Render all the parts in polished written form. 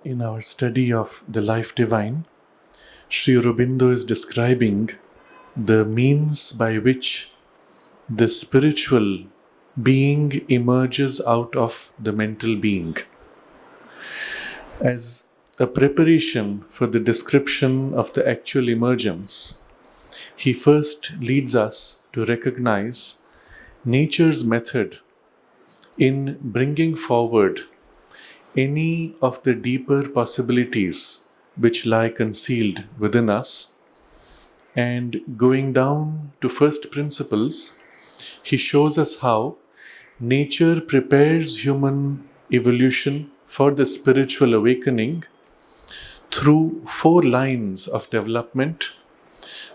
In our study of the life divine, Sri Aurobindo is describing the means by which the spiritual being emerges out of the mental being. As a preparation for the description of the actual emergence, he first leads us to recognize nature's method in bringing forward any of the deeper possibilities which lie concealed within us. And going down to first principles, he shows us how nature prepares human evolution for the spiritual awakening through 4 lines of development.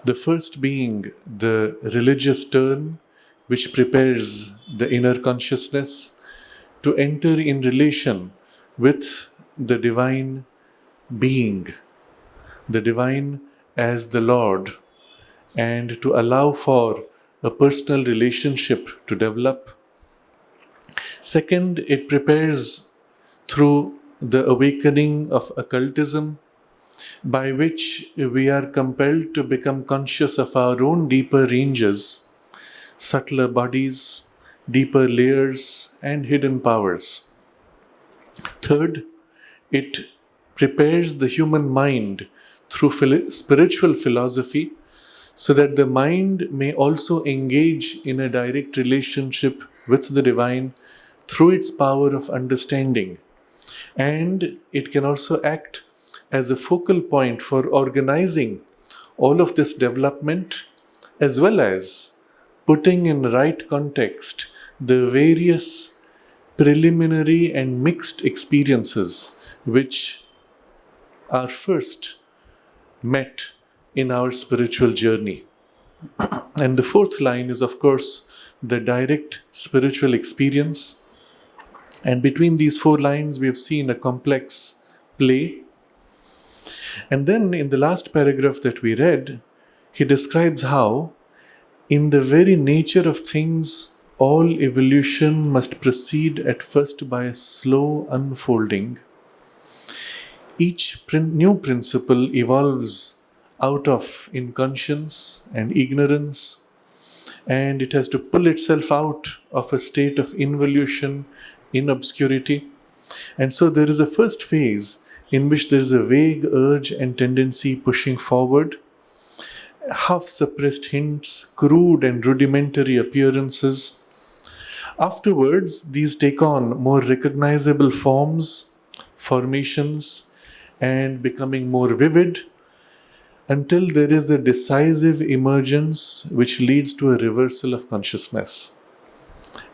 The first being the religious turn, which prepares the inner consciousness to enter in relation with the divine being, the divine as the Lord, and to allow for a personal relationship to develop. Second, it prepares through the awakening of occultism, by which we are compelled to become conscious of our own deeper ranges, subtler bodies, deeper layers, and hidden powers. Third, it prepares the human mind through spiritual philosophy so that the mind may also engage in a direct relationship with the divine through its power of understanding. And it can also act as a focal point for organizing all of this development, as well as putting in right context the various preliminary and mixed experiences which are first met in our spiritual journey. And the fourth line is, of course, the direct spiritual experience. And between these 4 lines, we have seen a complex play. And then in the last paragraph that we read, he describes how, in the very nature of things, all evolution must proceed at first by a slow unfolding. Each new principle evolves out of inconscience and ignorance, and it has to pull itself out of a state of involution in obscurity. And so there is a first phase in which there is a vague urge and tendency pushing forward, half-suppressed hints, crude and rudimentary appearances. Afterwards, these take on more recognizable forms, formations, and becoming more vivid, until there is a decisive emergence which leads to a reversal of consciousness,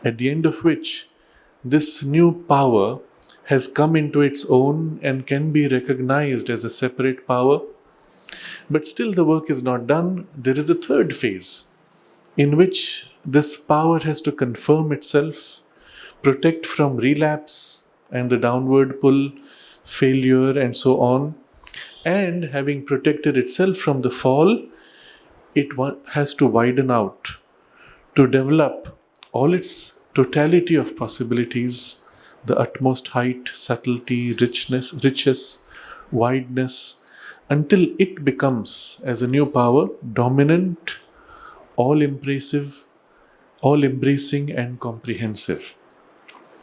at the end of which this new power has come into its own and can be recognized as a separate power. But still the work is not done. There is a third phase in which this power has to confirm itself, protect from relapse and the downward pull, failure, and so on. And having protected itself from the fall, it has to widen out to develop all its totality of possibilities, the utmost height, subtlety, riches, wideness, until it becomes, as a new power, dominant, all-embracing and comprehensive.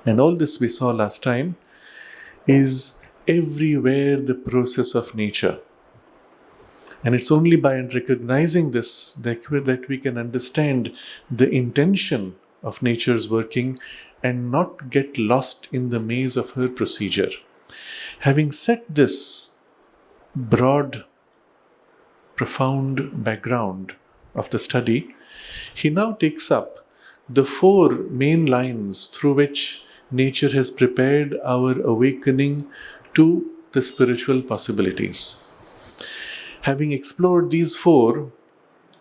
And all this we saw last time is everywhere the process of nature. And it's only by recognizing this that we can understand the intention of nature's working and not get lost in the maze of her procedure. Having set this broad, profound background of the study, he now takes up the 4 main lines through which nature has prepared our awakening to the spiritual possibilities. Having explored these 4,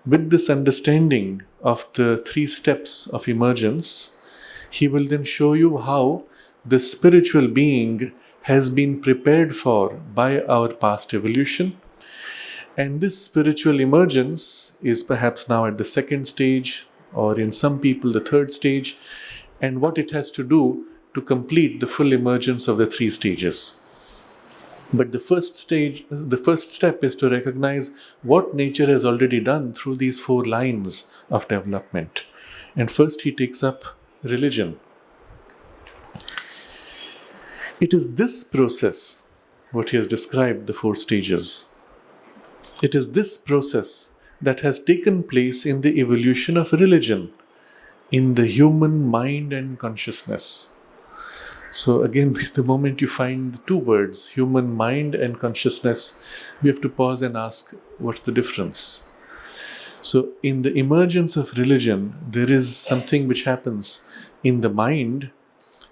with this understanding of the 3 steps of emergence, he will then show you how the spiritual being has been prepared for by our past evolution. And this spiritual emergence is perhaps now at the 2nd stage, or in some people the 3rd stage, and what it has to do to complete the full emergence of the 3 stages. But the first step is to recognize what nature has already done through these four lines of development. And first he takes up religion. It is this process, what he has described, the four stages. It is this process that has taken place in the evolution of religion, in the human mind and consciousness. So again, the moment you find the two words, human mind and consciousness, we have to pause and ask, what's the difference? So in the emergence of religion, there is something which happens in the mind,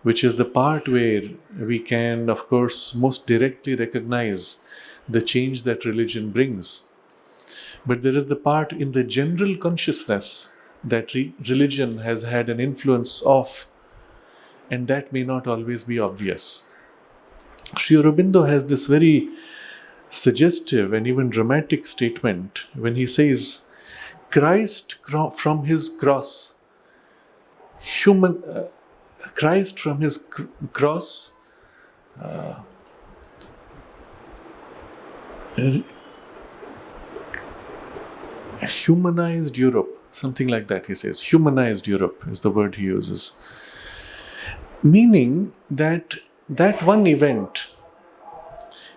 which is the part where we can, of course, most directly recognize the change that religion brings. But there is the part in the general consciousness that religion has had an influence of, and that may not always be obvious. Sri Aurobindo has this very suggestive and even dramatic statement when he says, Christ from his cross, Christ from his cross humanized Europe, something like that he says. Humanized Europe is the word he uses. Meaning that one event,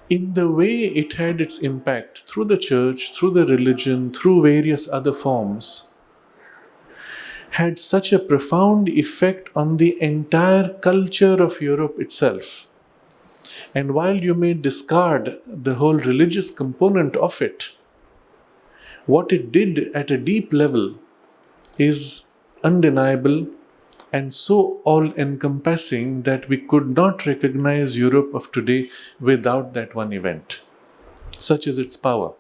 in the way it had its impact through the church, through the religion, through various other forms, had such a profound effect on the entire culture of Europe itself. And while you may discard the whole religious component of it, what it did at a deep level is undeniable and so all-encompassing that we could not recognize Europe of today without that one event. Such is its power.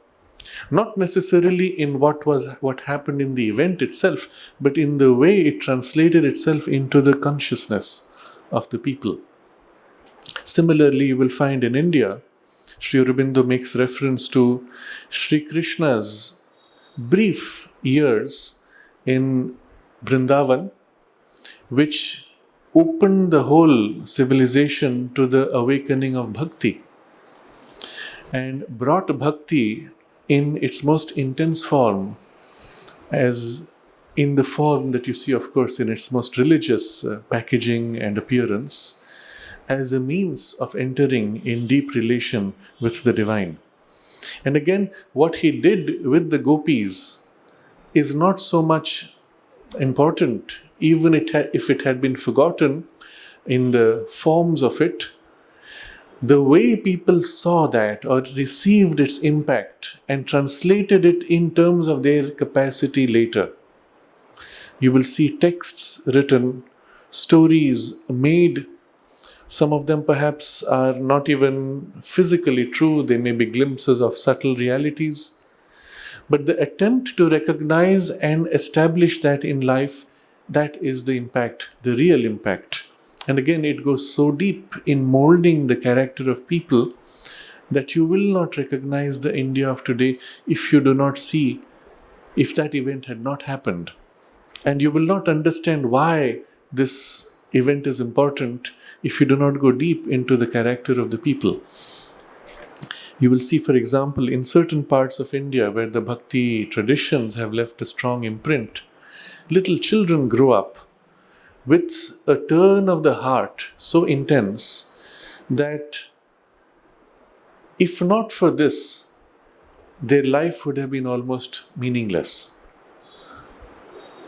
Not necessarily in what happened in the event itself, but in the way it translated itself into the consciousness of the people. Similarly, you will find in India, Sri Aurobindo makes reference to Sri Krishna's brief years in Vrindavan, which opened the whole civilization to the awakening of bhakti and brought bhakti in its most intense form, as in the form that you see, of course, in its most religious packaging and appearance, as a means of entering in deep relation with the divine. And again, what he did with the gopis is not so much important, even if it had been forgotten in the forms of it. The way people saw that or received its impact and translated it in terms of their capacity later. You will see texts written, stories made. Some of them perhaps are not even physically true. They may be glimpses of subtle realities. But the attempt to recognize and establish that in life, that is the impact, the real impact. And again, it goes so deep in molding the character of people that you will not recognize the India of today if you do not see, if that event had not happened. And you will not understand why this event is important if you do not go deep into the character of the people. You will see, for example, in certain parts of India where the bhakti traditions have left a strong imprint, little children grow up with a turn of the heart so intense that if not for this, their life would have been almost meaningless.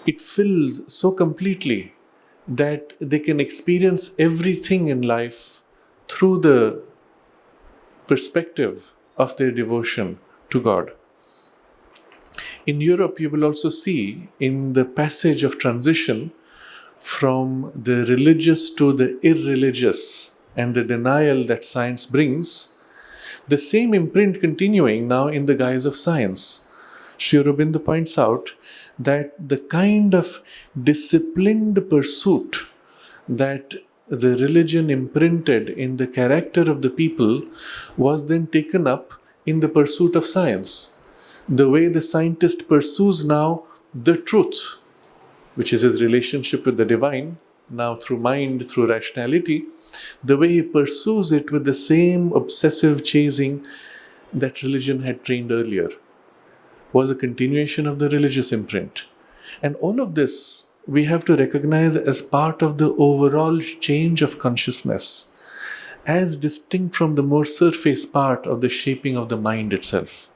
It fills so completely that they can experience everything in life through the perspective of their devotion to God. In Europe, you will also see in the passage of transition from the religious to the irreligious and the denial that science brings, the same imprint continuing now in the guise of science. Sri Aurobindo points out that the kind of disciplined pursuit that the religion imprinted in the character of the people was then taken up in the pursuit of science. The way the scientist pursues now the truth, which is his relationship with the divine, now through mind, through rationality, the way he pursues it with the same obsessive chasing that religion had trained earlier was a continuation of the religious imprint. And all of this we have to recognize as part of the overall change of consciousness, as distinct from the more surface part of the shaping of the mind itself.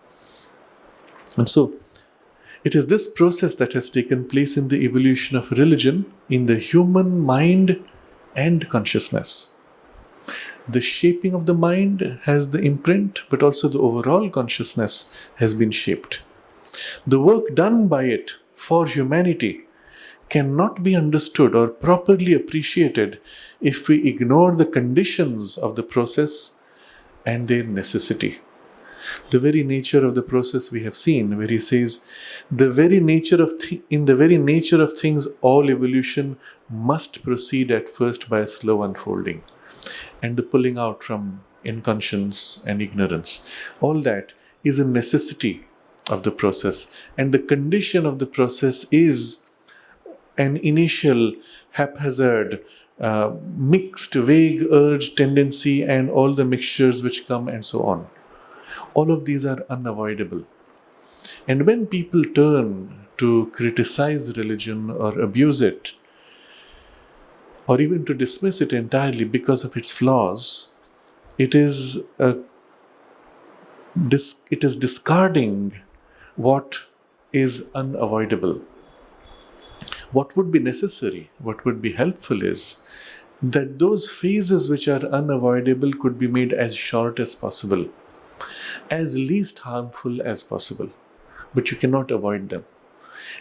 And so, it is this process that has taken place in the evolution of religion in the human mind and consciousness. The shaping of the mind has the imprint, but also the overall consciousness has been shaped. The work done by it for humanity cannot be understood or properly appreciated if we ignore the conditions of the process and their necessity. The very nature of the process we have seen, where he says, in the very nature of things, all evolution must proceed at first by a slow unfolding and the pulling out from inconscience and ignorance. All that is a necessity of the process, and the condition of the process is an initial haphazard, mixed, vague urge, tendency, and all the mixtures which come and so on. All of these are unavoidable. And when people turn to criticize religion or abuse it, or even to dismiss it entirely because of its flaws, it is discarding what is unavoidable. What would be necessary, what would be helpful is that those phases which are unavoidable could be made as short as possible, as least harmful as possible, but you cannot avoid them.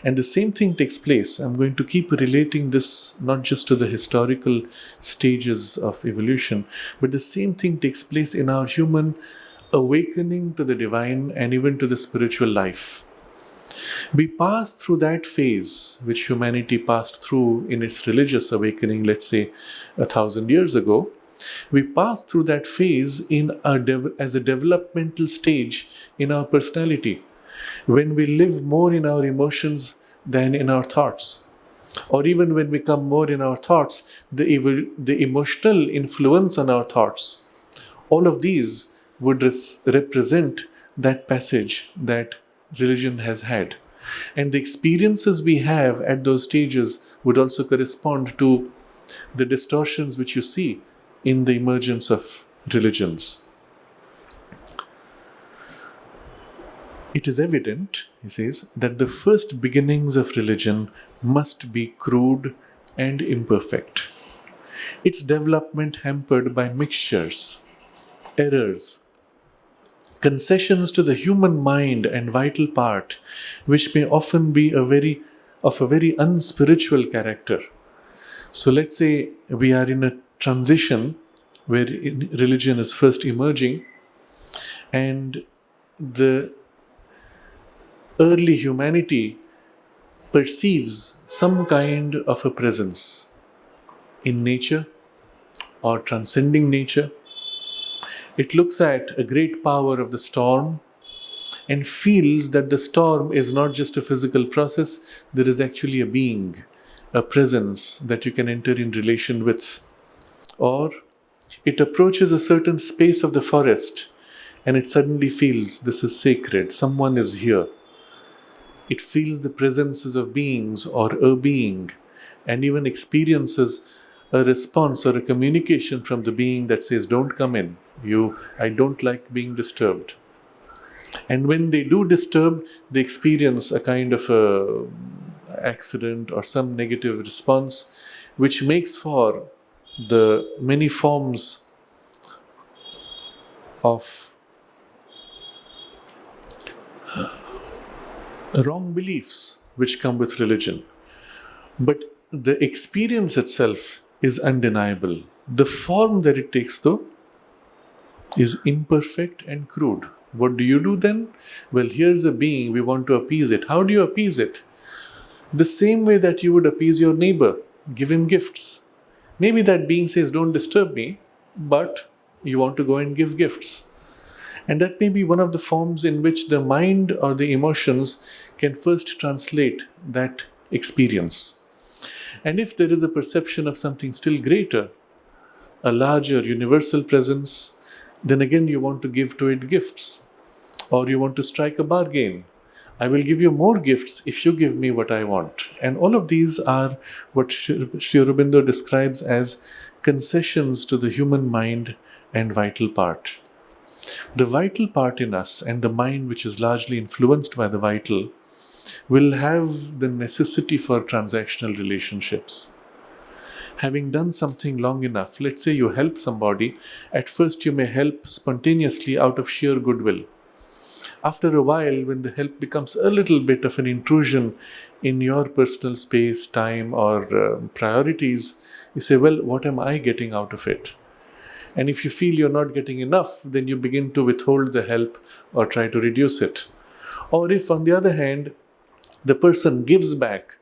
And the same thing takes place. I'm going to keep relating this not just to the historical stages of evolution, but the same thing takes place in our human awakening to the divine and even to the spiritual life. We pass through that phase which humanity passed through in its religious awakening, let's say 1,000 years ago. We pass through that phase as a developmental stage in our personality, when we live more in our emotions than in our thoughts. Or even when we come more in our thoughts, the emotional influence on our thoughts. All of these would represent that passage that religion has had. And the experiences we have at those stages would also correspond to the distortions which you see in the emergence of religions. It is evident, he says, that the first beginnings of religion must be crude and imperfect. Its development hampered by mixtures, errors, concessions to the human mind and vital part, which may often be of a very unspiritual character. So let's say we are in a transition where religion is first emerging, and the early humanity perceives some kind of a presence in nature or transcending nature. It looks at a great power of the storm and feels that the storm is not just a physical process, there is actually a being, a presence that you can enter in relation with. Or it approaches a certain space of the forest and it suddenly feels this is sacred, someone is here. It feels the presences of beings or a being, and even experiences a response or a communication from the being that says, don't come in, I don't like being disturbed. And when they do disturb, they experience a kind of a accident or some negative response, which makes for the many forms of wrong beliefs which come with religion. But the experience itself is undeniable. The form that it takes, though, is imperfect and crude. What do you do then? Well, here's a being, we want to appease it. How do you appease it? The same way that you would appease your neighbor, give him gifts. Maybe that being says, don't disturb me, but you want to go and give gifts. And that may be one of the forms in which the mind or the emotions can first translate that experience. And if there is a perception of something still greater, a larger universal presence, then again you want to give to it gifts, or you want to strike a bargain. I will give you more gifts if you give me what I want. And all of these are what Sri Aurobindo describes as concessions to the human mind and vital part. The vital part in us and the mind, which is largely influenced by the vital, will have the necessity for transactional relationships. Having done something long enough, let's say you help somebody, at first you may help spontaneously out of sheer goodwill. After a while, when the help becomes a little bit of an intrusion in your personal space, time, or priorities, you say, well, what am I getting out of it? And if you feel you're not getting enough, then you begin to withhold the help or try to reduce it. Or if, on the other hand, the person gives back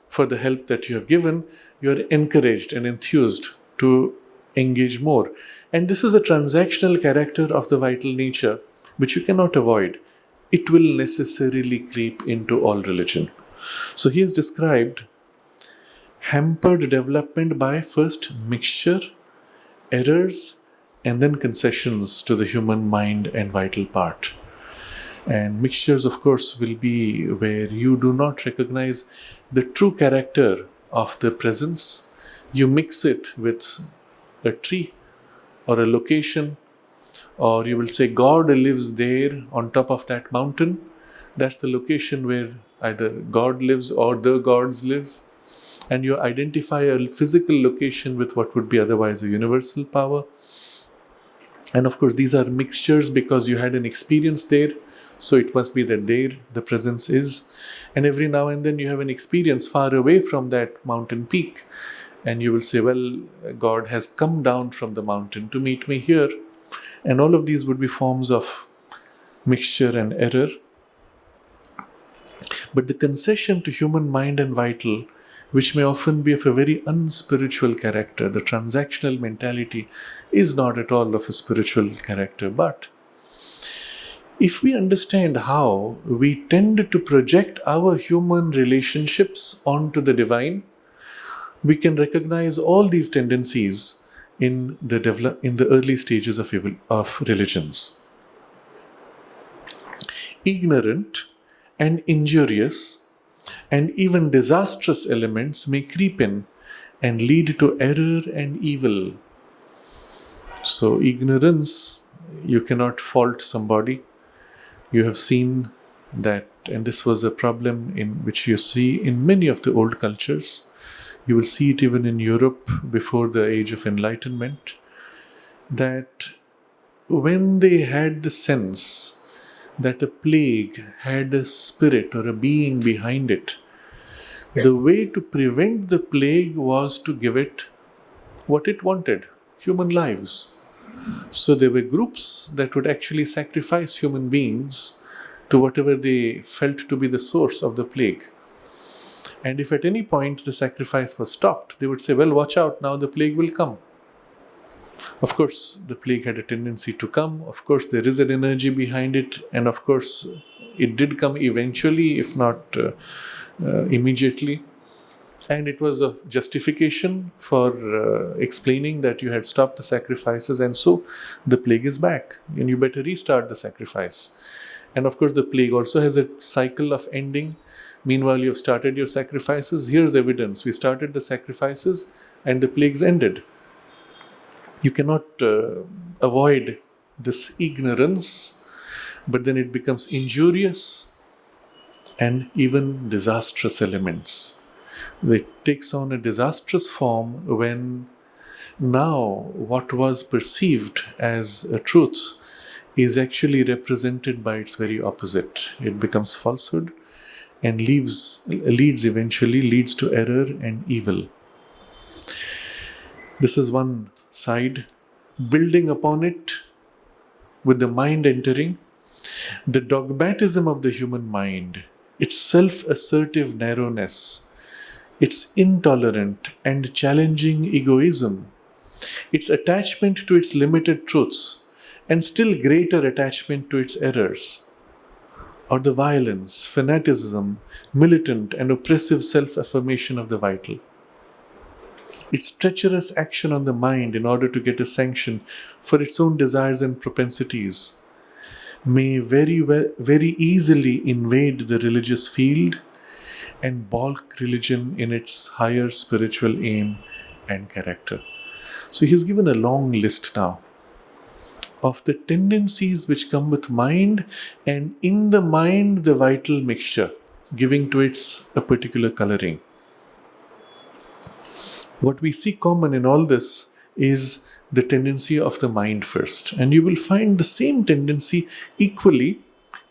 for the help that you have given, you're encouraged and enthused to engage more. And this is a transactional character of the vital nature, which you cannot avoid. It will necessarily creep into all religion. So he has described hampered development by first mixture, errors, and then concessions to the human mind and vital part. And mixtures, of course, will be where you do not recognize the true character of the presence. You mix it with a tree or a location, or you will say God lives there on top of that mountain. That's the location where either God lives or the gods live. And you identify a physical location with what would be otherwise a universal power. And of course, these are mixtures because you had an experience there, so it must be that there the presence is. And every now and then you have an experience far away from that mountain peak, and you will say, well, God has come down from the mountain to meet me here. And all of these would be forms of mixture and error. But the concession to human mind and vital, which may often be of a very unspiritual character, the transactional mentality is not at all of a spiritual character. But if we understand how we tend to project our human relationships onto the divine, we can recognize all these tendencies in the early stages of religions. Ignorant and injurious and even disastrous elements may creep in and lead to error and evil. So ignorance, you cannot fault somebody. You have seen that, and this was a problem in which you see in many of the old cultures. You will see it even in Europe before the age of enlightenment, that when they had the sense that a plague had a spirit or a being behind it, the way to prevent the plague was to give it what it wanted, human lives. So there were groups that would actually sacrifice human beings to whatever they felt to be the source of the plague. And if at any point the sacrifice was stopped, they would say, well, watch out, now the plague will come. Of course, the plague had a tendency to come. Of course, there is an energy behind it. And of course, it did come eventually, if not immediately. And it was a justification for explaining that you had stopped the sacrifices, and so the plague is back, and you better restart the sacrifice. And of course, the plague also has a cycle of ending. Meanwhile, you have started your sacrifices. Here's evidence. We started the sacrifices, and the plagues ended. You cannot avoid this ignorance, but then it becomes injurious and even disastrous elements. It takes on a disastrous form when now what was perceived as a truth is actually represented by its very opposite. It becomes falsehood and leads to error and evil. This is one side. Building upon it, with the mind entering, the dogmatism of the human mind, its self-assertive narrowness, its intolerant and challenging egoism, its attachment to its limited truths, and still greater attachment to its errors, or the violence, fanaticism, militant and oppressive self-affirmation of the vital. Its treacherous action on the mind in order to get a sanction for its own desires and propensities may very easily invade the religious field and balk religion in its higher spiritual aim and character. So he's given a long list now of the tendencies which come with mind, and in the mind the vital mixture, giving to it a particular coloring. What we see common in all this is the tendency of the mind first. And you will find the same tendency equally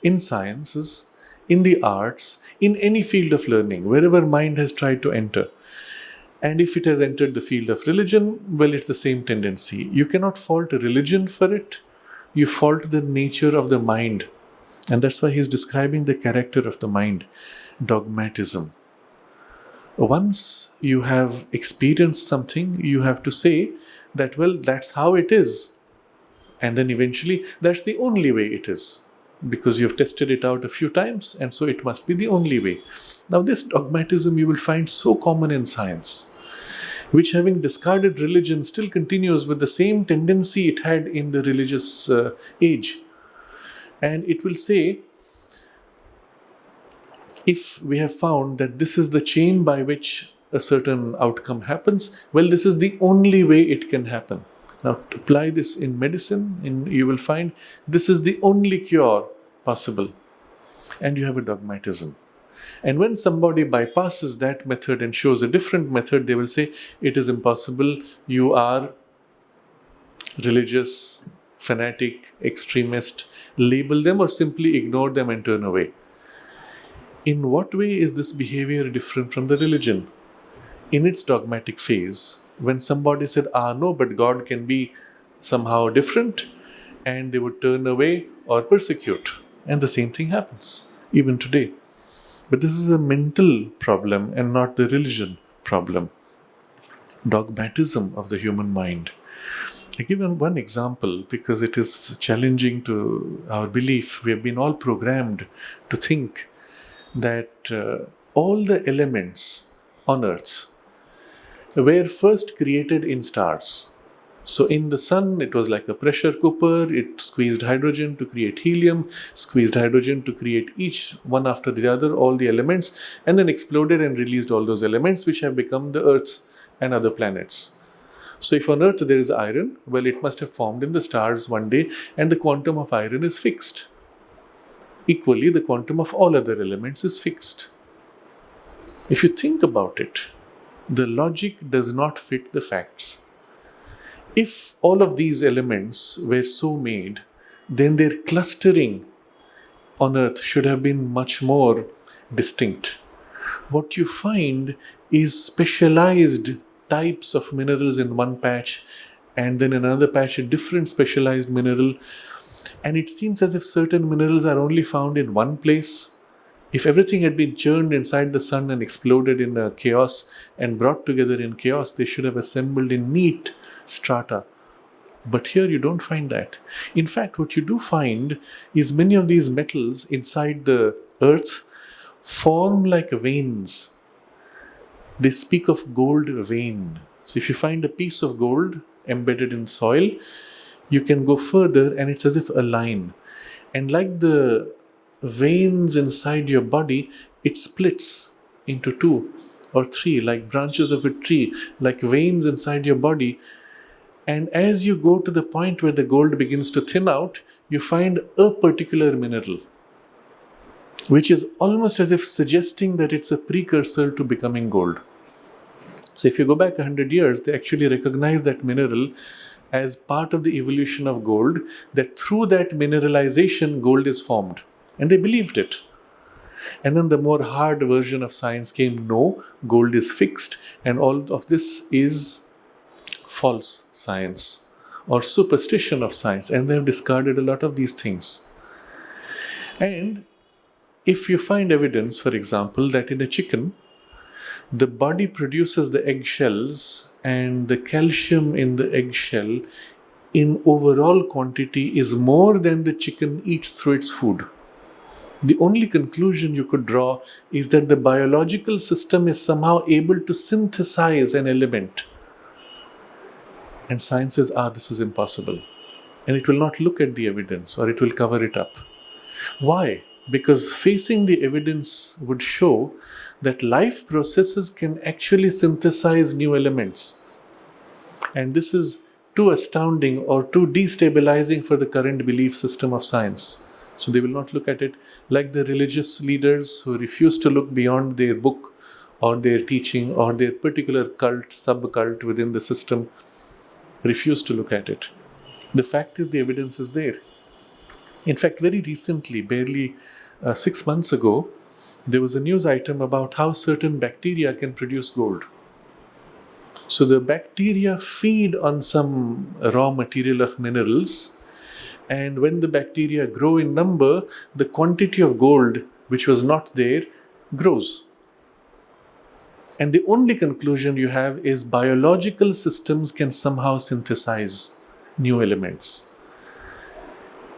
in sciences, in the arts, in any field of learning, wherever mind has tried to enter. And if it has entered the field of religion, well, it's the same tendency. You cannot fault a religion for it. You fault the nature of the mind. And that's why he's describing the character of the mind, dogmatism. Once you have experienced something, you have to say that, well, that's how it is. And then eventually, that's the only way it is. Because you've tested it out a few times, and so it must be the only way. Now, this dogmatism you will find so common in science, which, having discarded religion, still continues with the same tendency it had in the religious age. And it will say, if we have found that this is the chain by which a certain outcome happens, well, this is the only way it can happen. Now, to apply this in medicine, you will find this is the only cure possible. And you have a dogmatism. And when somebody bypasses that method and shows a different method, they will say, it is impossible, you are religious, fanatic, extremist, label them or simply ignore them and turn away. In what way is this behavior different from the religion? In its dogmatic phase, when somebody said, no, but God can be somehow different, and they would turn away or persecute. And the same thing happens, even today. But this is a mental problem and not the religion problem. Dogmatism of the human mind. I give one example because it is challenging to our belief. We have been all programmed to think that all the elements on earth were first created in stars. So in the sun, it was like a pressure cooker. It squeezed hydrogen to create helium, squeezed hydrogen to create each one after the other, all the elements, and then exploded and released all those elements which have become the Earth and other planets. So if on Earth there is iron, well, it must have formed in the stars one day, and the quantum of iron is fixed. Equally, the quantum of all other elements is fixed. If you think about it, the logic does not fit the facts. If all of these elements were so made, then their clustering on Earth should have been much more distinct. What you find is specialized types of minerals in one patch, and then in another patch a different specialized mineral. And it seems as if certain minerals are only found in one place. If everything had been churned inside the sun and exploded in chaos and brought together in chaos, they should have assembled in neat strata. But here you don't find that. In fact, what you do find is many of these metals inside the earth form like veins. They speak of gold vein. So if you find a piece of gold embedded in soil, you can go further and it's as if a line. And like the veins inside your body, it splits into 2 or 3, like branches of a tree, like veins inside your body. And as you go to the point where the gold begins to thin out, you find a particular mineral, which is almost as if suggesting that it's a precursor to becoming gold. So if you go back 100 years, they actually recognize that mineral as part of the evolution of gold, that through that mineralization, gold is formed. And they believed it. And then the more hard version of science came, no, gold is fixed, and all of this is false science or superstition of science, and they have discarded a lot of these things. And if you find evidence, for example, that in a chicken, the body produces the eggshells, and the calcium in the eggshell in overall quantity is more than the chicken eats through its food. The only conclusion you could draw is that the biological system is somehow able to synthesize an element And science says, this is impossible. And it will not look at the evidence, or it will cover it up. Why? Because facing the evidence would show that life processes can actually synthesize new elements. And this is too astounding or too destabilizing for the current belief system of science. So they will not look at it, like the religious leaders who refuse to look beyond their book or their teaching or their particular cult, sub-cult within the system, refuse to look at it. The fact is, the evidence is there. In fact, very recently, barely 6 months ago, there was a news item about how certain bacteria can produce gold. So the bacteria feed on some raw material of minerals, and when the bacteria grow in number, the quantity of gold which was not there grows. And the only conclusion you have is biological systems can somehow synthesize new elements.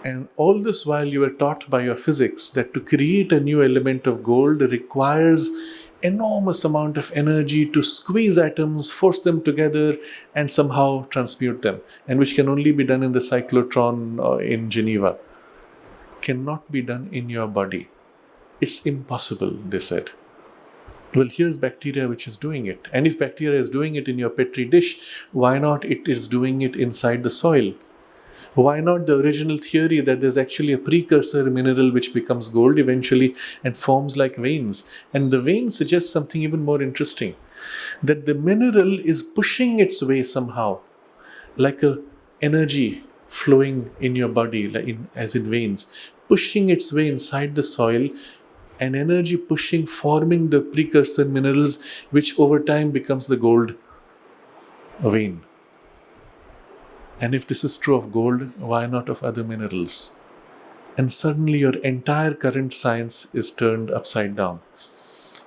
And all this while you are taught by your physics that to create a new element of gold requires enormous amount of energy to squeeze atoms, force them together, and somehow transmute them, and which can only be done in the cyclotron in Geneva. Cannot be done in your body. It's impossible, they said. Well, here's bacteria which is doing it. And if bacteria is doing it in your petri dish, why not it is doing it inside the soil? Why not the original theory that there's actually a precursor mineral which becomes gold eventually and forms like veins? And the veins suggest something even more interesting, that the mineral is pushing its way somehow, like a energy flowing in your body, as in veins, pushing its way inside the soil, and energy pushing, forming the precursor minerals, which over time becomes the gold vein. And if this is true of gold, why not of other minerals? And suddenly your entire current science is turned upside down.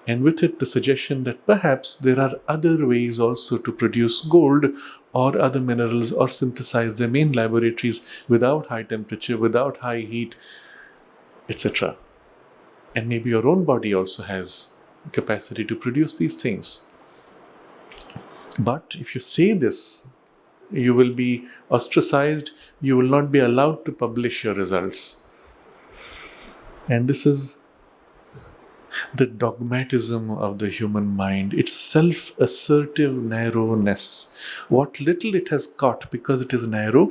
And with it, the suggestion that perhaps there are other ways also to produce gold or other minerals or synthesize them in laboratories without high temperature, without high heat, etc. And maybe your own body also has capacity to produce these things. But if you say this, you will be ostracized, you will not be allowed to publish your results. And this is the dogmatism of the human mind. It's self-assertive narrowness. What little it has caught, because it is narrow,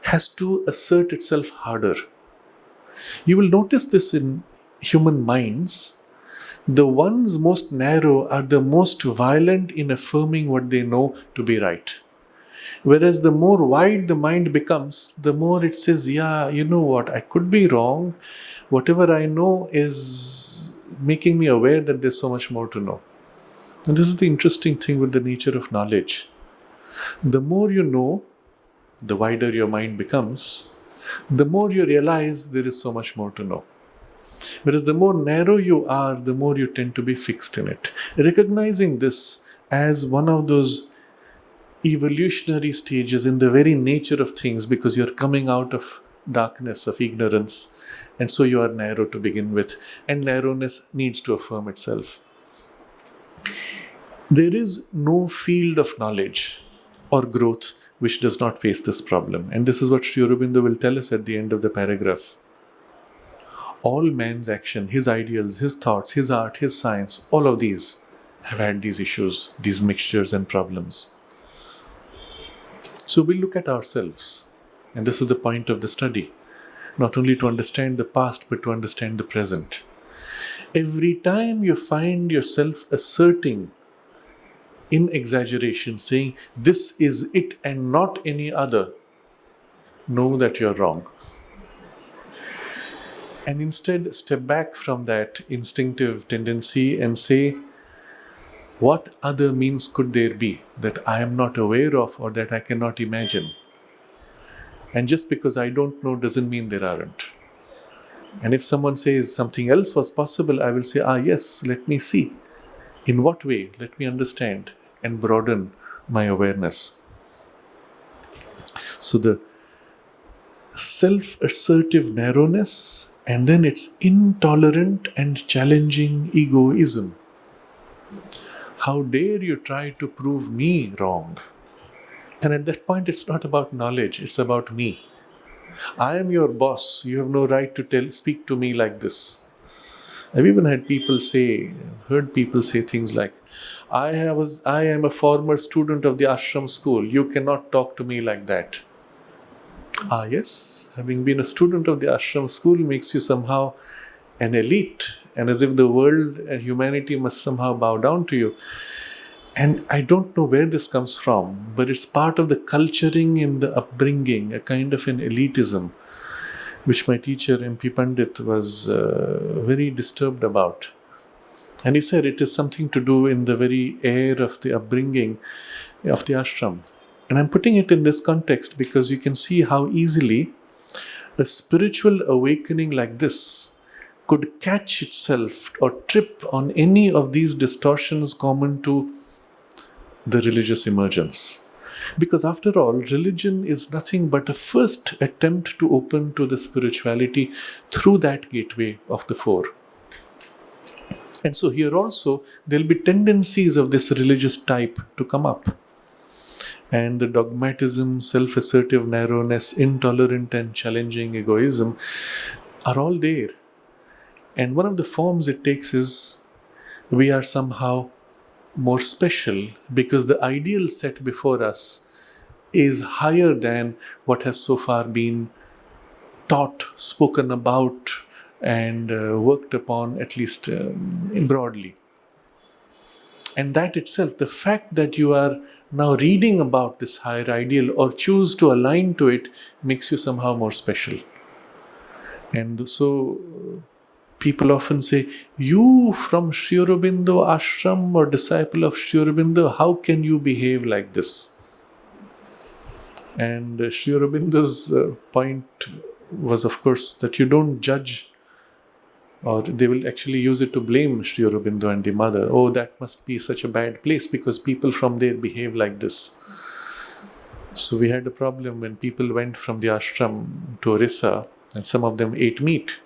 has to assert itself harder. You will notice this in human minds. The ones most narrow are the most violent in affirming what they know to be right. Whereas the more wide the mind becomes, the more it says, yeah, you know what, I could be wrong. Whatever I know is making me aware that there's so much more to know. And this is the interesting thing with the nature of knowledge. The more you know, the wider your mind becomes, the more you realize there is so much more to know. Whereas the more narrow you are, the more you tend to be fixed in it. Recognizing this as one of those evolutionary stages in the very nature of things, because you're coming out of darkness, of ignorance, and so you are narrow to begin with, and narrowness needs to affirm itself. There is no field of knowledge or growth which does not face this problem, and this is what Sri Aurobindo will tell us at the end of the paragraph. All man's action, his ideals, his thoughts, his art, his science, all of these have had these issues, these mixtures and problems. So we'll look at ourselves, and this is the point of the study, not only to understand the past, but to understand the present. Every time you find yourself asserting in exaggeration, saying, this is it and not any other, know that you're wrong. And instead, step back from that instinctive tendency and say, what other means could there be that I am not aware of or that I cannot imagine? And just because I don't know doesn't mean there aren't. And if someone says something else was possible, I will say, yes, let me see. In what way? Let me understand and broaden my awareness. So the self-assertive narrowness, and then its intolerant and challenging egoism. How dare you try to prove me wrong? And at that point, it's not about knowledge, it's about me. I am your boss. You have no right to speak to me like this. I've even heard people say things like, I am a former student of the ashram school. You cannot talk to me like that. Ah, yes, having been a student of the ashram school makes you somehow an elite, and as if the world and humanity must somehow bow down to you. And I don't know where this comes from, but it's part of the culturing in the upbringing, a kind of an elitism, which my teacher, M.P. Pandit, was very disturbed about. And he said it is something to do in the very air of the upbringing of the ashram. And I'm putting it in this context because you can see how easily a spiritual awakening like this could catch itself or trip on any of these distortions common to the religious emergence. Because after all, religion is nothing but a first attempt to open to the spirituality through that gateway of the four. And so here also, there'll be tendencies of this religious type to come up. And the dogmatism, self-assertive narrowness, intolerant and challenging egoism are all there. And one of the forms it takes is we are somehow more special because the ideal set before us is higher than what has so far been taught, spoken about, and worked upon, at least broadly. And that itself, the fact that you are now reading about this higher ideal or choose to align to it, makes you somehow more special. And so people often say, you from Sri Aurobindo ashram or disciple of Sri Aurobindo, how can you behave like this? And Sri Aurobindo's point was, of course, that you don't judge, or they will actually use it to blame Sri Aurobindo and the mother. Oh, that must be such a bad place because people from there behave like this. So we had a problem when people went from the ashram to Orissa, and some of them ate meat.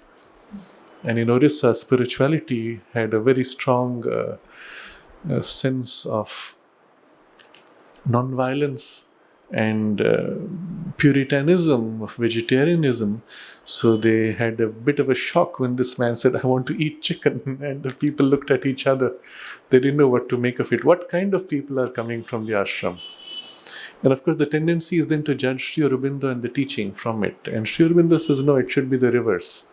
And in Orissa, spirituality had a very strong sense of non-violence and puritanism, of vegetarianism. So they had a bit of a shock when this man said, I want to eat chicken. And the people looked at each other. They didn't know what to make of it. What kind of people are coming from the ashram? And of course, the tendency is then to judge Sri Aurobindo and the teaching from it. And Sri Aurobindo says, no, it should be the reverse.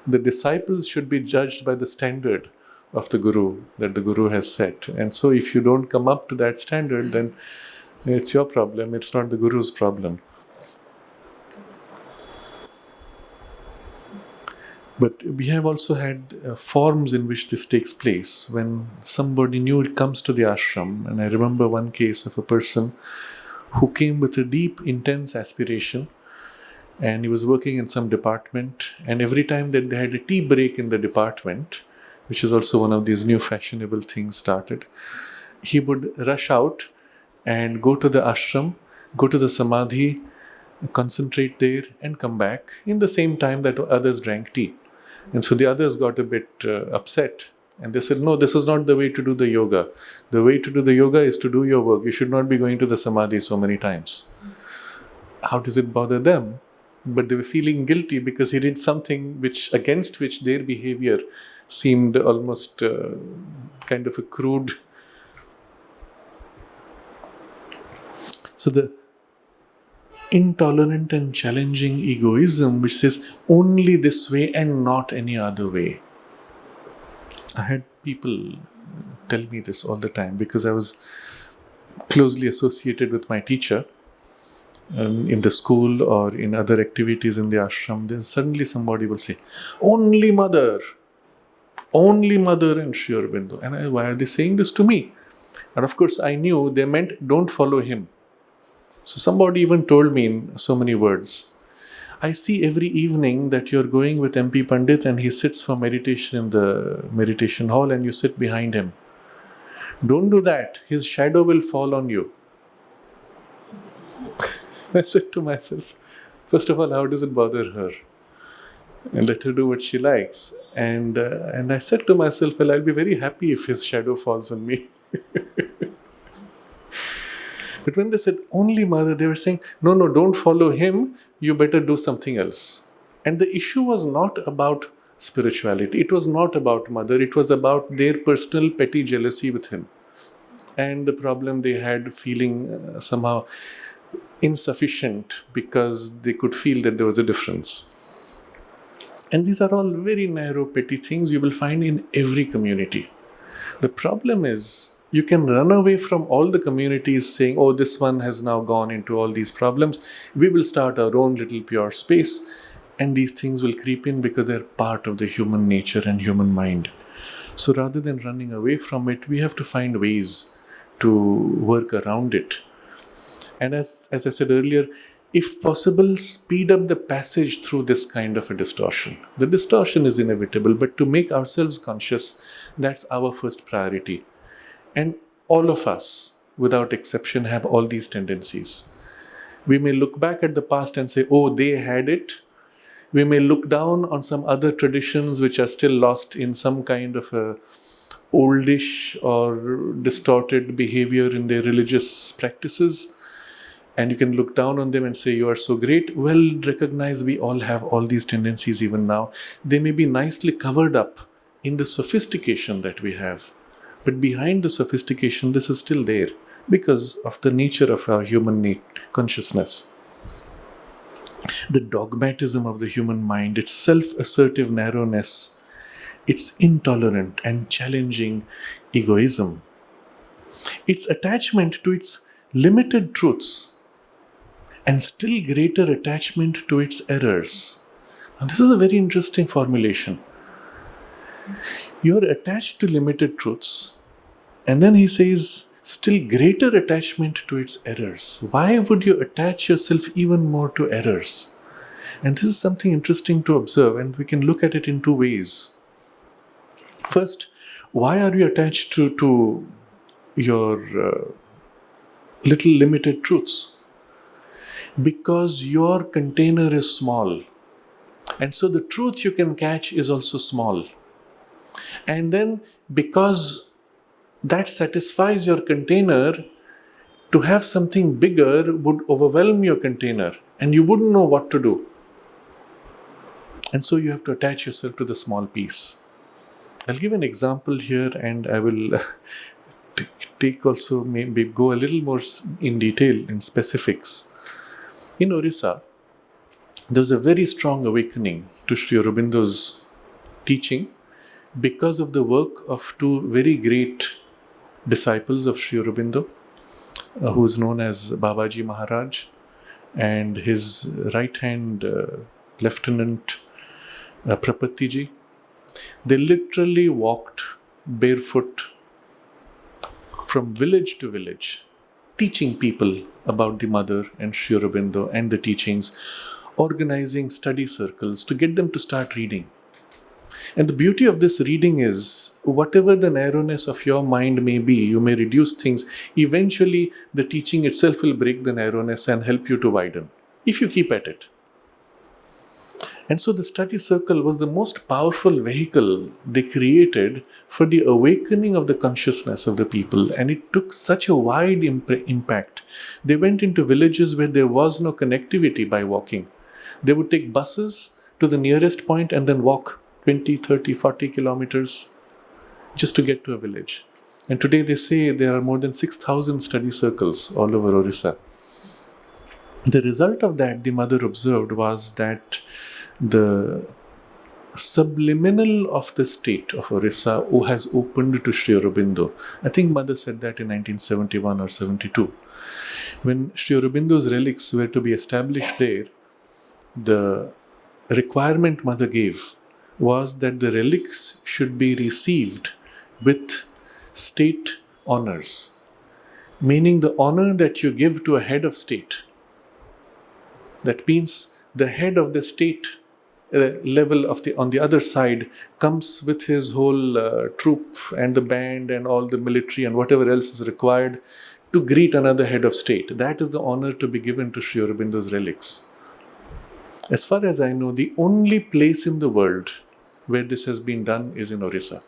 The disciples should be judged by the standard of the Guru that the Guru has set. And so if you don't come up to that standard, then it's your problem, it's not the Guru's problem. But we have also had forms in which this takes place. When somebody new comes to the ashram, and I remember one case of a person who came with a deep, intense aspiration, and he was working in some department, and every time that they had a tea break in the department, which is also one of these new fashionable things started, he would rush out and go to the ashram, go to the samadhi, concentrate there and come back in the same time that others drank tea. And so the others got a bit upset, and they said, no, this is not the way to do the yoga. The way to do the yoga is to do your work. You should not be going to the samadhi so many times. How does it bother them? But they were feeling guilty because he did something against which their behavior seemed almost kind of a crude. So the intolerant and challenging egoism which says only this way and not any other way. I had people tell me this all the time because I was closely associated with my teacher in the school or in other activities in the ashram. Then suddenly somebody will say, only mother and Sri Aurobindo. And why are they saying this to me? And of course I knew they meant don't follow him. So somebody even told me in so many words, I see every evening that you're going with MP Pandit and he sits for meditation in the meditation hall and you sit behind him. Don't do that. His shadow will fall on you. I said to myself, first of all, how does it bother her? And let her do what she likes. And I said to myself, well, I'll be very happy if his shadow falls on me. But when they said only mother, they were saying, no, no, don't follow him, you better do something else. And the issue was not about spirituality, it was not about mother, it was about their personal petty jealousy with him. And the problem they had feeling somehow insufficient because they could feel that there was a difference. And these are all very narrow, petty things you will find in every community. The problem is, you can run away from all the communities saying, oh, this one has now gone into all these problems. We will start our own little pure space. And these things will creep in because they're part of the human nature and human mind. So rather than running away from it, we have to find ways to work around it. And as I said earlier, if possible, speed up the passage through this kind of a distortion. The distortion is inevitable, but to make ourselves conscious, that's our first priority. And all of us, without exception, have all these tendencies. We may look back at the past and say, oh, they had it. We may look down on some other traditions which are still lost in some kind of a oldish or distorted behavior in their religious practices. And you can look down on them and say, you are so great. Well, recognize we all have all these tendencies even now. They may be nicely covered up in the sophistication that we have. But behind the sophistication, this is still there because of the nature of our human consciousness. The dogmatism of the human mind, its self-assertive narrowness, its intolerant and challenging egoism, its attachment to its limited truths, and still greater attachment to its errors. Now, this is a very interesting formulation. You're attached to limited truths, and then he says, still greater attachment to its errors. Why would you attach yourself even more to errors? And this is something interesting to observe, and we can look at it in two ways. First, why are you attached to your little limited truths? Because your container is small. And so the truth you can catch is also small. And then because that satisfies your container, to have something bigger would overwhelm your container and you wouldn't know what to do. And so you have to attach yourself to the small piece. I'll give an example here and I will take also maybe go a little more in detail in specifics. In Orissa, there was a very strong awakening to Sri Aurobindo's teaching because of the work of two very great disciples of Sri Aurobindo, who is known as Babaji Maharaj, and his right-hand lieutenant Prapatiji. They literally walked barefoot from village to village, teaching people about the mother and Sri Aurobindo and the teachings, organizing study circles to get them to start reading. And the beauty of this reading is, whatever the narrowness of your mind may be, you may reduce things, eventually the teaching itself will break the narrowness and help you to widen, if you keep at it. And so the study circle was the most powerful vehicle they created for the awakening of the consciousness of the people. And it took such a wide impact. They went into villages where there was no connectivity by walking. They would take buses to the nearest point and then walk 20, 30, 40 kilometers just to get to a village. And today they say there are more than 6,000 study circles all over Orissa. The result of that, the mother observed, was that the subliminal of the state of Orissa who has opened to Sri Aurobindo. I think mother said that in 1971 or 72. When Sri Aurobindo's relics were to be established there, the requirement mother gave was that the relics should be received with state honors, meaning the honor that you give to a head of state. That means the head of the state level on the other side comes with his whole troop and the band and all the military and whatever else is required to greet another head of state. That is the honor to be given to Sri Aurobindo's relics. As far as I know, the only place in the world where this has been done is in Orissa.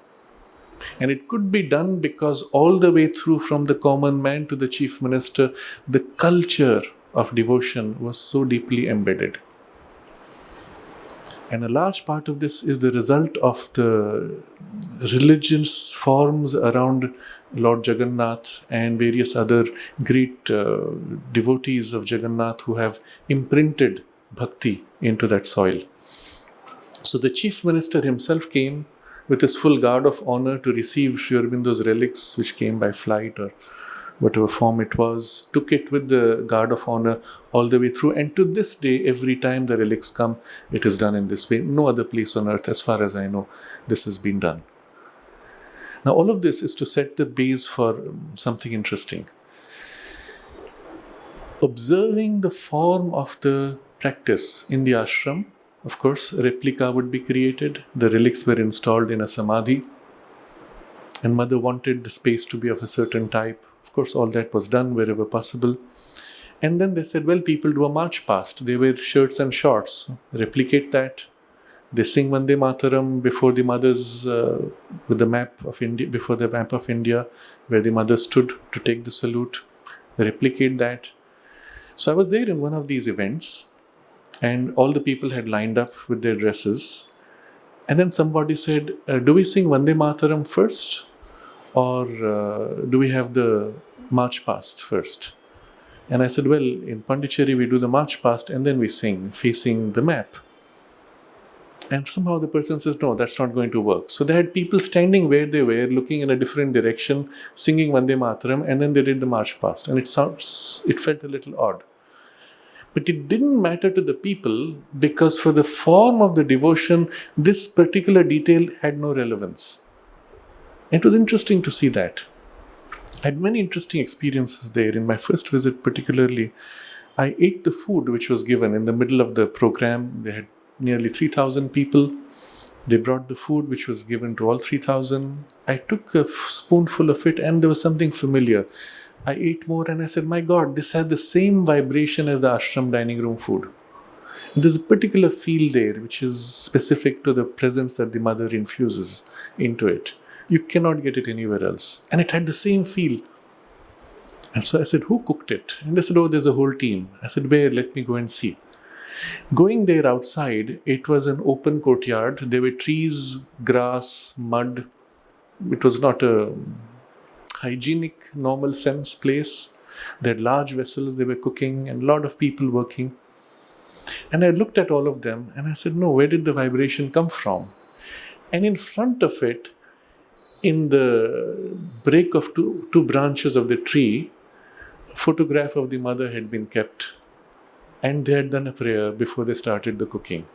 And it could be done because all the way through, from the common man to the chief minister, the culture of devotion was so deeply embedded. And a large part of this is the result of the religious forms around Lord Jagannath and various other great devotees of Jagannath who have imprinted bhakti into that soil. So the chief minister himself came with his full guard of honor to receive Sri Aurobindo's relics, which came by flight or whatever form it was, took it with the guard of honor all the way through. And to this day, every time the relics come, it is done in this way. No other place on earth, as far as I know, this has been done. Now, all of this is to set the base for something interesting. Observing the form of the practice in the ashram, of course, a replica would be created. The relics were installed in a samadhi. And mother wanted the space to be of a certain type. Of course, all that was done wherever possible. And then they said, well, people do a march past. They wear shirts and shorts. Replicate that. They sing Vande Mataram before the mothers, with the map of India, before the map of India, where the mother stood to take the salute. Replicate that. So I was there in one of these events, and all the people had lined up with their dresses. And then somebody said, do we sing Vande Mataram first? Or do we have the march past first? And I said, well, in Pondicherry we do the march past and then we sing, facing the map. And somehow the person says, no, that's not going to work. So they had people standing where they were, looking in a different direction, singing Vande Mataram, and then they did the march past. And it felt a little odd. But it didn't matter to the people, because for the form of the devotion, this particular detail had no relevance. It was interesting to see that. I had many interesting experiences there. In my first visit particularly, I ate the food which was given in the middle of the program. They had nearly 3,000 people. They brought the food which was given to all 3,000. I took a spoonful of it and there was something familiar. I ate more and I said, my God, this has the same vibration as the ashram dining room food. And there's a particular feel there which is specific to the presence that the mother infuses into it. You cannot get it anywhere else. And it had the same feel. And so I said, who cooked it? And they said, oh, there's a whole team. I said, where? Let me go and see. Going there outside, it was an open courtyard. There were trees, grass, mud. It was not a hygienic, normal sense place. They had large vessels, they were cooking, and a lot of people working. And I looked at all of them and I said, no, where did the vibration come from? And in front of it, in the break of two branches of the tree, a photograph of the mother had been kept. And they had done a prayer before they started the cooking.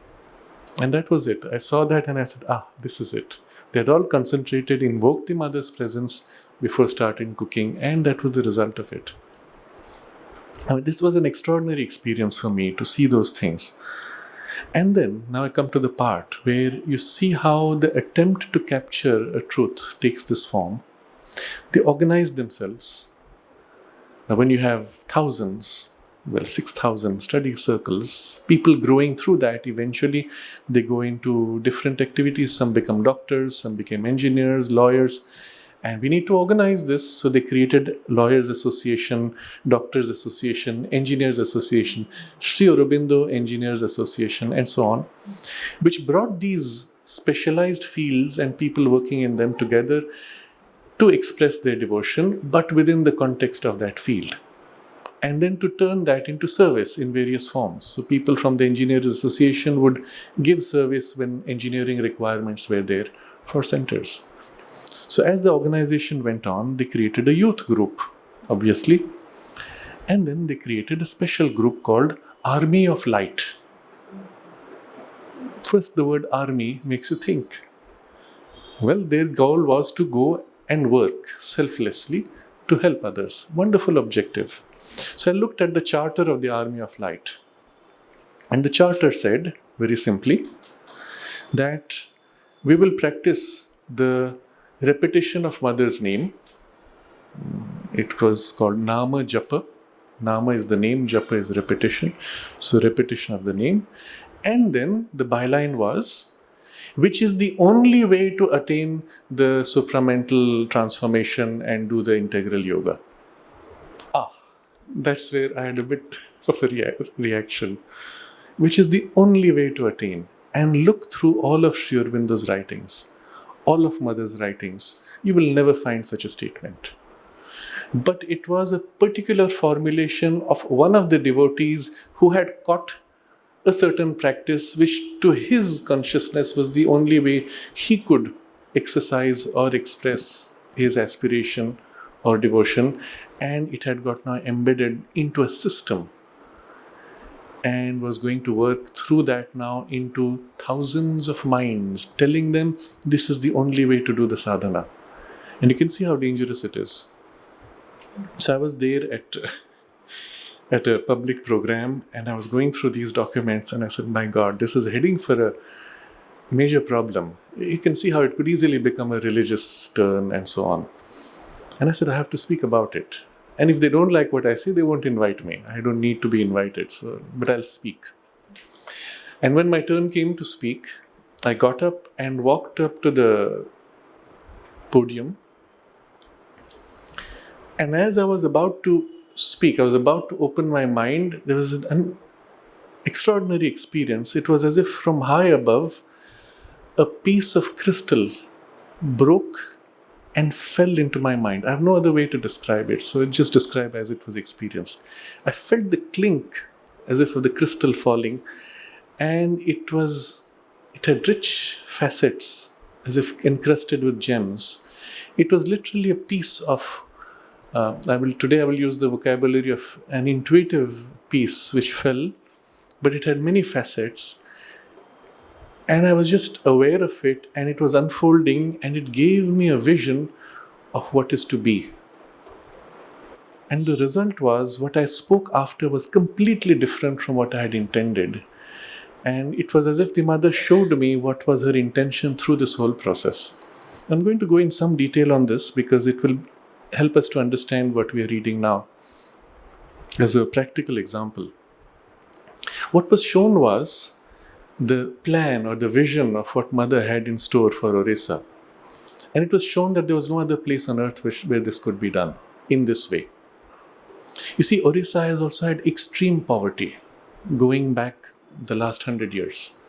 And that was it. I saw that and I said, this is it. They had all concentrated, invoked the mother's presence before starting cooking, and that was the result of it. I mean, this was an extraordinary experience for me to see those things. And then, now I come to the part where you see how the attempt to capture a truth takes this form. They organize themselves. Now, when you have thousands, 6,000 study circles, people growing through that, eventually they go into different activities. Some become doctors, some became engineers, lawyers. And we need to organize this. So they created Lawyers Association, Doctors Association, Engineers Association, Sri Aurobindo Engineers Association, and so on, which brought these specialized fields and people working in them together to express their devotion, but within the context of that field. And then to turn that into service in various forms. So people from the Engineers Association would give service when engineering requirements were there for centers. So as the organization went on, they created a youth group, obviously. And then they created a special group called Army of Light. First, the word army makes you think. Well, their goal was to go and work selflessly to help others. Wonderful objective. So I looked at the charter of the Army of Light. And the charter said, very simply, that we will practice the repetition of mother's name. It was called Nama Japa. Nama is the name, Japa is repetition. So repetition of the name. And then the byline was, which is the only way to attain the supramental transformation and do the integral yoga. That's where I had a bit of a reaction. Which is the only way to attain. And look through all of Sri Aurobindo's writings, all of Mother's writings. You will never find such a statement. But it was a particular formulation of one of the devotees who had caught a certain practice which to his consciousness was the only way he could exercise or express his aspiration or devotion, and it had got now embedded into a system and was going to work through that now into thousands of minds, telling them this is the only way to do the sadhana. And you can see how dangerous it is. So I was there at a public program, and I was going through these documents, and I said, my God, this is heading for a major problem. You can see how it could easily become a religious turn and so on. And I said, I have to speak about it. And if they don't like what I say, they won't invite me. I don't need to be invited, but I'll speak. And when my turn came to speak, I got up and walked up to the podium. And as I was about to speak, I was about to open my mind, there was an extraordinary experience. It was as if from high above, a piece of crystal broke and fell into my mind. I have no other way to describe it, so I just describe as it was experienced. I felt the clink as if of the crystal falling, and it had rich facets as if encrusted with gems. It was literally a piece of today I will use the vocabulary of an intuitive piece which fell, but it had many facets. And I was just aware of it, and it was unfolding, and it gave me a vision of what is to be. And the result was, what I spoke after was completely different from what I had intended. And it was as if the mother showed me what was her intention through this whole process. I'm going to go in some detail on this because it will help us to understand what we are reading now. As a practical example, what was shown was the plan or the vision of what Mother had in store for Orissa. And it was shown that there was no other place on earth where this could be done in this way. You see, Orissa has also had extreme poverty going back the last 100 years.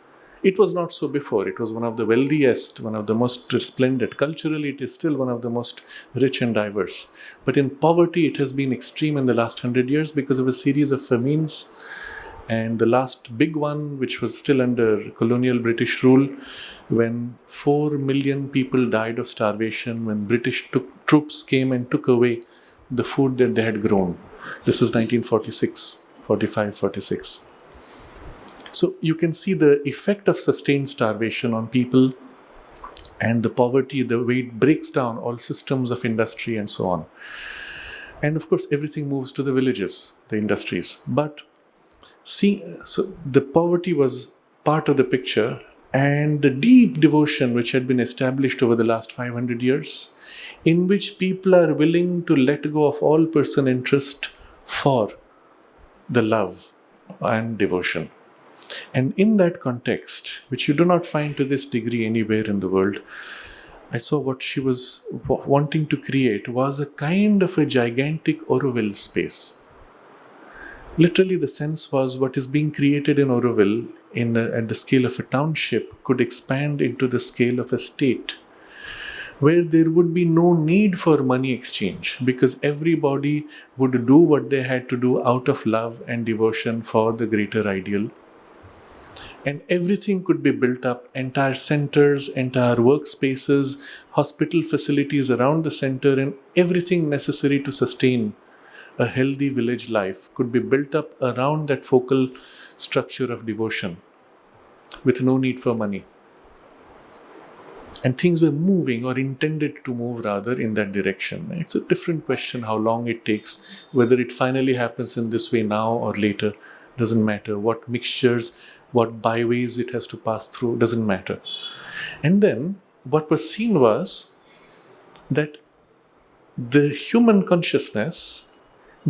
It was not so before. It was one of the wealthiest, one of the most resplendent. Culturally, it is still one of the most rich and diverse. But in poverty, it has been extreme in the last 100 years because of a series of famines. And the last big one, which was still under colonial British rule, when 4 million people died of starvation, when British troops came and took away the food that they had grown. This is 1946, 45, 46. So you can see the effect of sustained starvation on people and the poverty, the way it breaks down all systems of industry and so on. And of course, everything moves to the villages, the industries. But so the poverty was part of the picture, and the deep devotion which had been established over the last 500 years, in which people are willing to let go of all personal interest for the love and devotion. And in that context, which you do not find to this degree anywhere in the world, I saw what she was wanting to create was a kind of a gigantic Auroville space. Literally, the sense was what is being created in Auroville at the scale of a township could expand into the scale of a state, where there would be no need for money exchange because everybody would do what they had to do out of love and devotion for the greater ideal. And everything could be built up, entire centers, entire workspaces, hospital facilities around the center, and everything necessary to sustain a healthy village life could be built up around that focal structure of devotion with no need for money. And things were moving or intended to move rather in that direction. It's a different question how long it takes, whether it finally happens in this way now or later, doesn't matter. What mixtures, what byways it has to pass through, doesn't matter. And then what was seen was that the human consciousness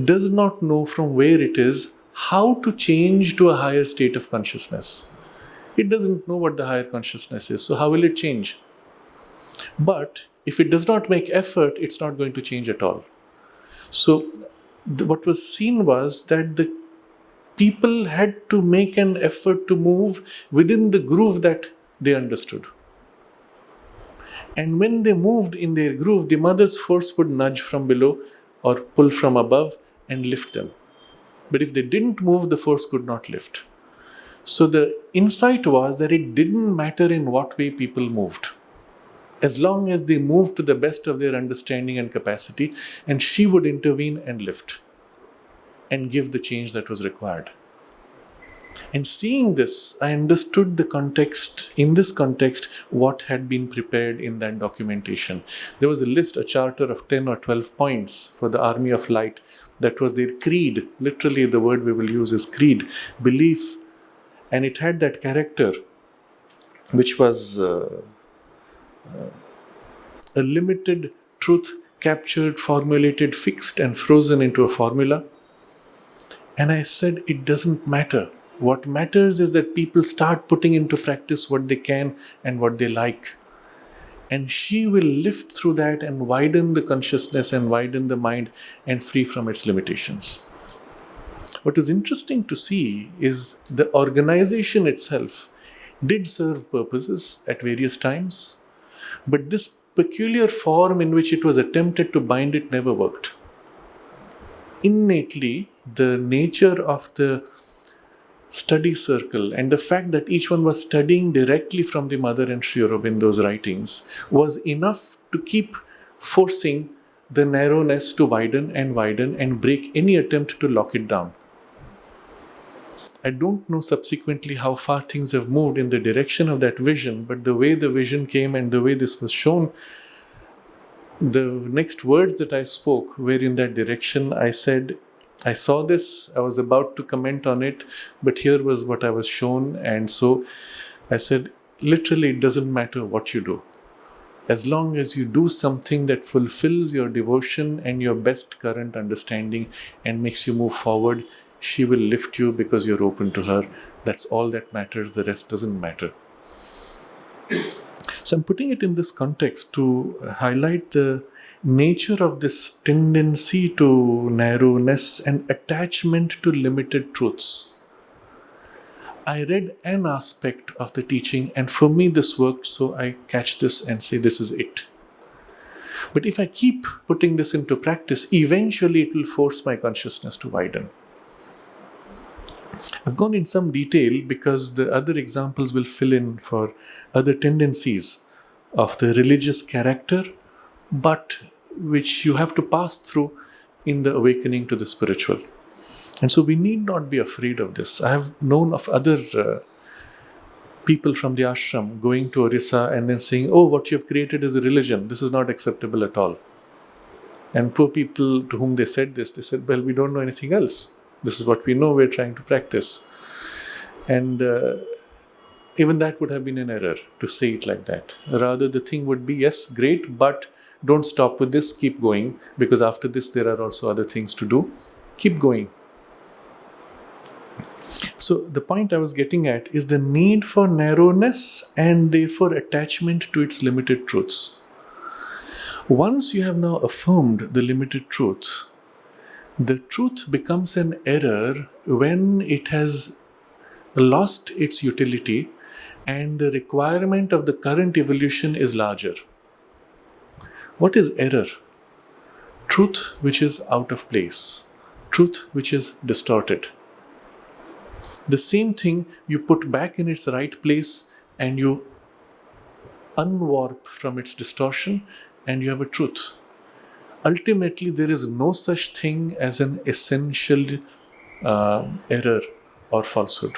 does not know from where it is how to change to a higher state of consciousness. It doesn't know what the higher consciousness is. So how will it change? But if it does not make effort, it's not going to change at all. So what was seen was that the people had to make an effort to move within the groove that they understood. And when they moved in their groove, the mother's force would nudge from below or pull from above and lift them. But if they didn't move, the force could not lift. So the insight was that it didn't matter in what way people moved, as long as they moved to the best of their understanding and capacity, and she would intervene and lift and give the change that was required. And seeing this, I understood the context, in this context, what had been prepared in that documentation. There was a list, a charter of 10 or 12 points for the Army of Light. That was their creed. Literally, the word we will use is creed, belief. And it had that character, which was a limited truth captured, formulated, fixed, and frozen into a formula. And I said, it doesn't matter. What matters is that people start putting into practice what they can and what they like. And she will lift through that and widen the consciousness and widen the mind and free from its limitations. What is interesting to see is the organization itself did serve purposes at various times, but this peculiar form in which it was attempted to bind it never worked. Innately, the nature of the study circle and the fact that each one was studying directly from the mother and Sri Aurobindo's writings was enough to keep forcing the narrowness to widen and break any attempt to lock it down. I don't know subsequently how far things have moved in the direction of that vision, but the way the vision came and the way this was shown, the next words that I spoke were in that direction. I said, I saw this, I was about to comment on it, but here was what I was shown. And so I said, literally, it doesn't matter what you do. As long as you do something that fulfills your devotion and your best current understanding and makes you move forward, she will lift you because you're open to her. That's all that matters. The rest doesn't matter. So I'm putting it in this context to highlight the nature of this tendency to narrowness and attachment to limited truths. I read an aspect of the teaching, and for me this worked, so I catch this and say this is it. But if I keep putting this into practice, eventually it will force my consciousness to widen. I've gone in some detail because the other examples will fill in for other tendencies of the religious character, but which you have to pass through in the awakening to the spiritual. And so we need not be afraid of this. I have known of other people from the ashram going to Orissa and then saying, oh, what you have created is a religion. This is not acceptable at all. And poor people to whom they said this, they said, well, we don't know anything else. This is what we know, we're trying to practice. And even that would have been an error to say it like that. Rather, the thing would be, yes, great, but don't stop with this, keep going, because after this there are also other things to do. Keep going. So the point I was getting at is the need for narrowness and therefore attachment to its limited truths. Once you have now affirmed the limited truth, the truth becomes an error when it has lost its utility and the requirement of the current evolution is larger. What is error? Truth which is out of place. Truth which is distorted. The same thing you put back in its right place and you unwarp from its distortion and you have a truth. Ultimately, there is no such thing as an essential error or falsehood.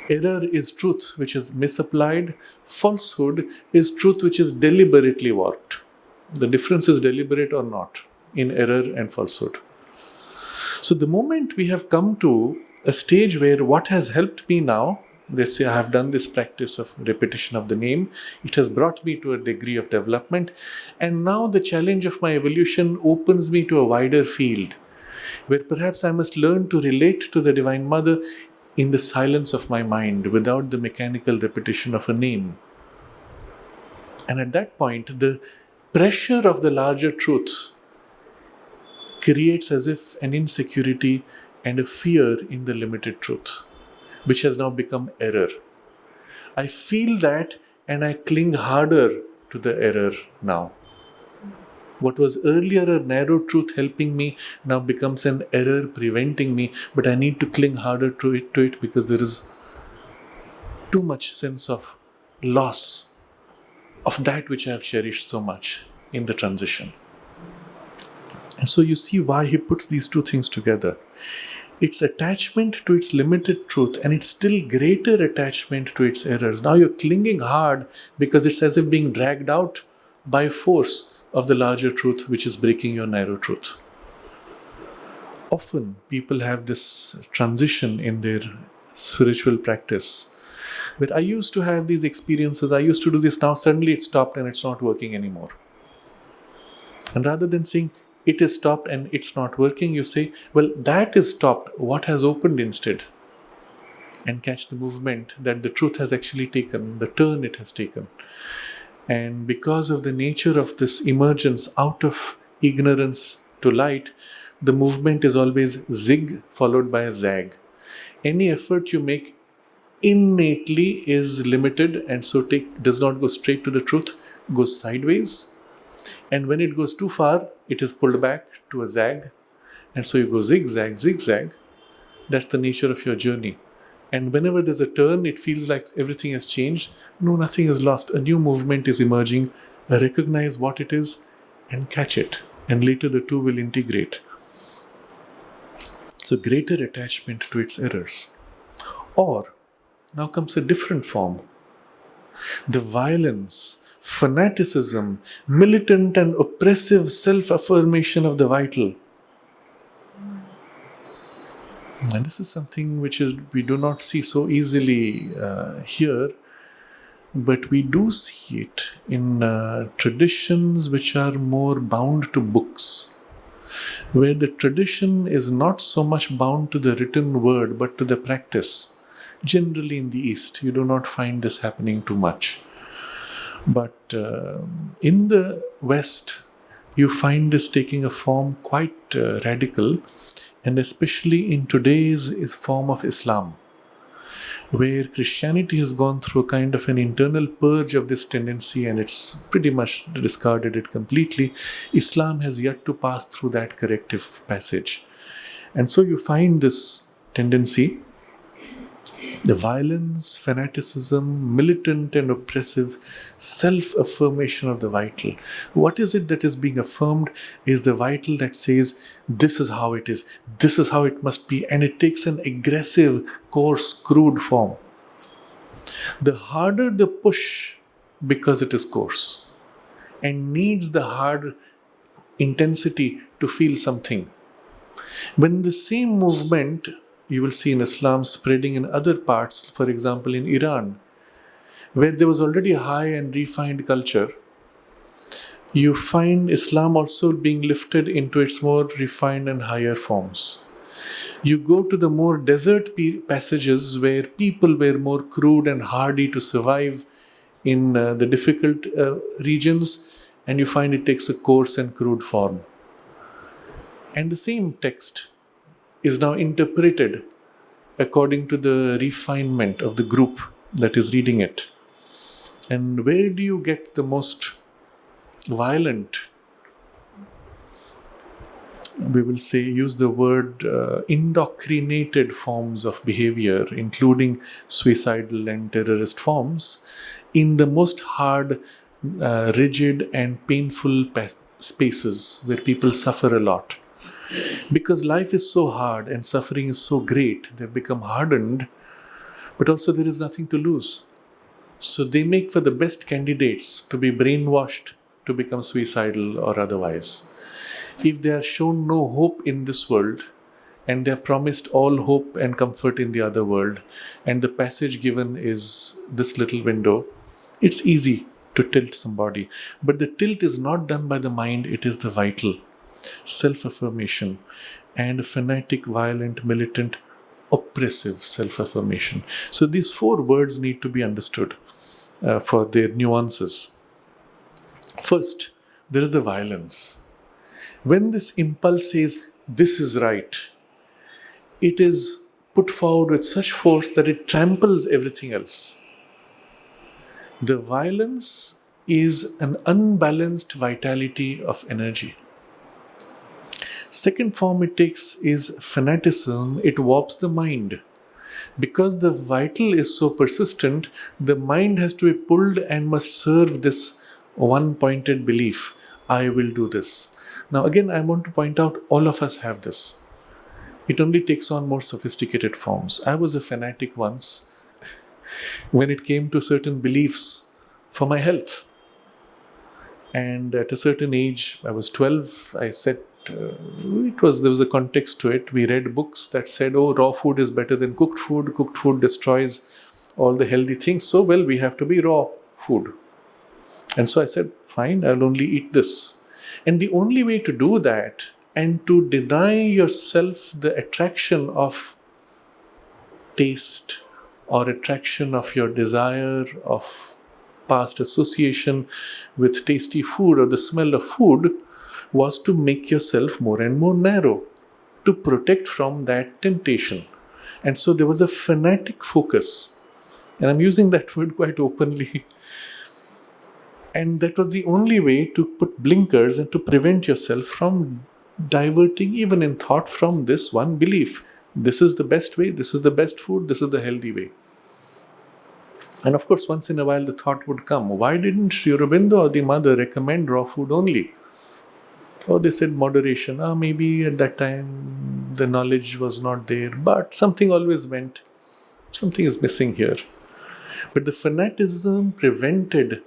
Error is truth which is misapplied. Falsehood is truth which is deliberately warped. The difference is deliberate or not in error and falsehood. So the moment we have come to a stage where what has helped me now, let's say I have done this practice of repetition of the name, it has brought me to a degree of development, and now the challenge of my evolution opens me to a wider field, where perhaps I must learn to relate to the Divine Mother in the silence of my mind without the mechanical repetition of a name. And at that point, the pressure of the larger truth creates as if an insecurity and a fear in the limited truth, which has now become error. I feel that and I cling harder to the error now. What was earlier a narrow truth helping me now becomes an error preventing me, but I need to cling harder to it because there is too much sense of loss of that which I have cherished so much in the transition. And so you see why he puts these two things together. Its attachment to its limited truth and its still greater attachment to its errors. Now you're clinging hard because it's as if being dragged out by force of the larger truth which is breaking your narrow truth. Often people have this transition in their spiritual practice where I used to have these experiences, I used to do this, now suddenly it stopped and it's not working anymore. And rather than saying it is stopped and it's not working, you say, well, that is stopped, what has opened instead? And catch the movement that the truth has actually taken, the turn it has taken. And because of the nature of this emergence out of ignorance to light, the movement is always zig followed by a zag. Any effort you make innately is limited and so does not go straight to the truth, goes sideways. And when it goes too far, it is pulled back to a zag. And so you go zigzag, zigzag. That's the nature of your journey. And whenever there's a turn, it feels like everything has changed. No, nothing is lost. A new movement is emerging. Recognize what it is and catch it. And later the two will integrate. So greater attachment to its errors. Or, now comes a different form. The violence, fanaticism, militant and oppressive self-affirmation of the vital. And this is something which we do not see so easily here, but we do see it in traditions which are more bound to books, where the tradition is not so much bound to the written word but to the practice. Generally in the East, you do not find this happening too much. But in the West, you find this taking a form quite radical, and especially in today's form of Islam, where Christianity has gone through a kind of an internal purge of this tendency and it's pretty much discarded it completely. Islam has yet to pass through that corrective passage. And so you find this tendency, the violence, fanaticism, militant and oppressive self-affirmation of the vital. What is it that is being affirmed is the vital that says, this is how it is, this is how it must be, and it takes an aggressive, coarse, crude form. The harder the push, because it is coarse, and needs the hard intensity to feel something. When the same movement you will see in Islam spreading in other parts, for example in Iran, where there was already a high and refined culture, you find Islam also being lifted into its more refined and higher forms. You go to the more desert passages where people were more crude and hardy to survive in the difficult regions, and you find it takes a coarse and crude form. And the same text is now interpreted according to the refinement of the group that is reading it. And where do you get the most violent, we will say, use the word indoctrinated forms of behavior, including suicidal and terrorist forms, in the most hard, rigid and painful spaces where people suffer a lot. Because life is so hard and suffering is so great, they've become hardened, but also there is nothing to lose. So they make for the best candidates to be brainwashed to become suicidal or otherwise. If they are shown no hope in this world, and they are promised all hope and comfort in the other world, and the passage given is this little window, it's easy to tilt somebody. But the tilt is not done by the mind, it is the vital. Self-affirmation and fanatic, violent, militant, oppressive self-affirmation. So these four words need to be understood for their nuances. First, there is the violence. When this impulse says, this is right, it is put forward with such force that it tramples everything else. The violence is an unbalanced vitality of energy. Second form it takes is fanaticism. It warps the mind. Because the vital is so persistent, the mind has to be pulled and must serve this one-pointed belief. I will do this. Now again, I want to point out all of us have this. It only takes on more sophisticated forms. I was a fanatic once when it came to certain beliefs for my health. And at a certain age, I was 12, I said, there was a context to it. We read books that said, oh, raw food is better than cooked food destroys all the healthy things, so well, we have to be raw food. And so I said, fine, I'll only eat this. And the only way to do that and to deny yourself the attraction of taste or attraction of your desire of past association with tasty food or the smell of food was to make yourself more and more narrow, to protect from that temptation. And so there was a fanatic focus. And I'm using that word quite openly. And that was the only way to put blinkers and to prevent yourself from diverting, even in thought, from this one belief. This is the best way, this is the best food, this is the healthy way. And of course, once in a while the thought would come, why didn't Aurobindo or the mother recommend raw food only? Oh, they said moderation. Maybe at that time the knowledge was not there, but something always went. Something is missing here. But the fanaticism prevented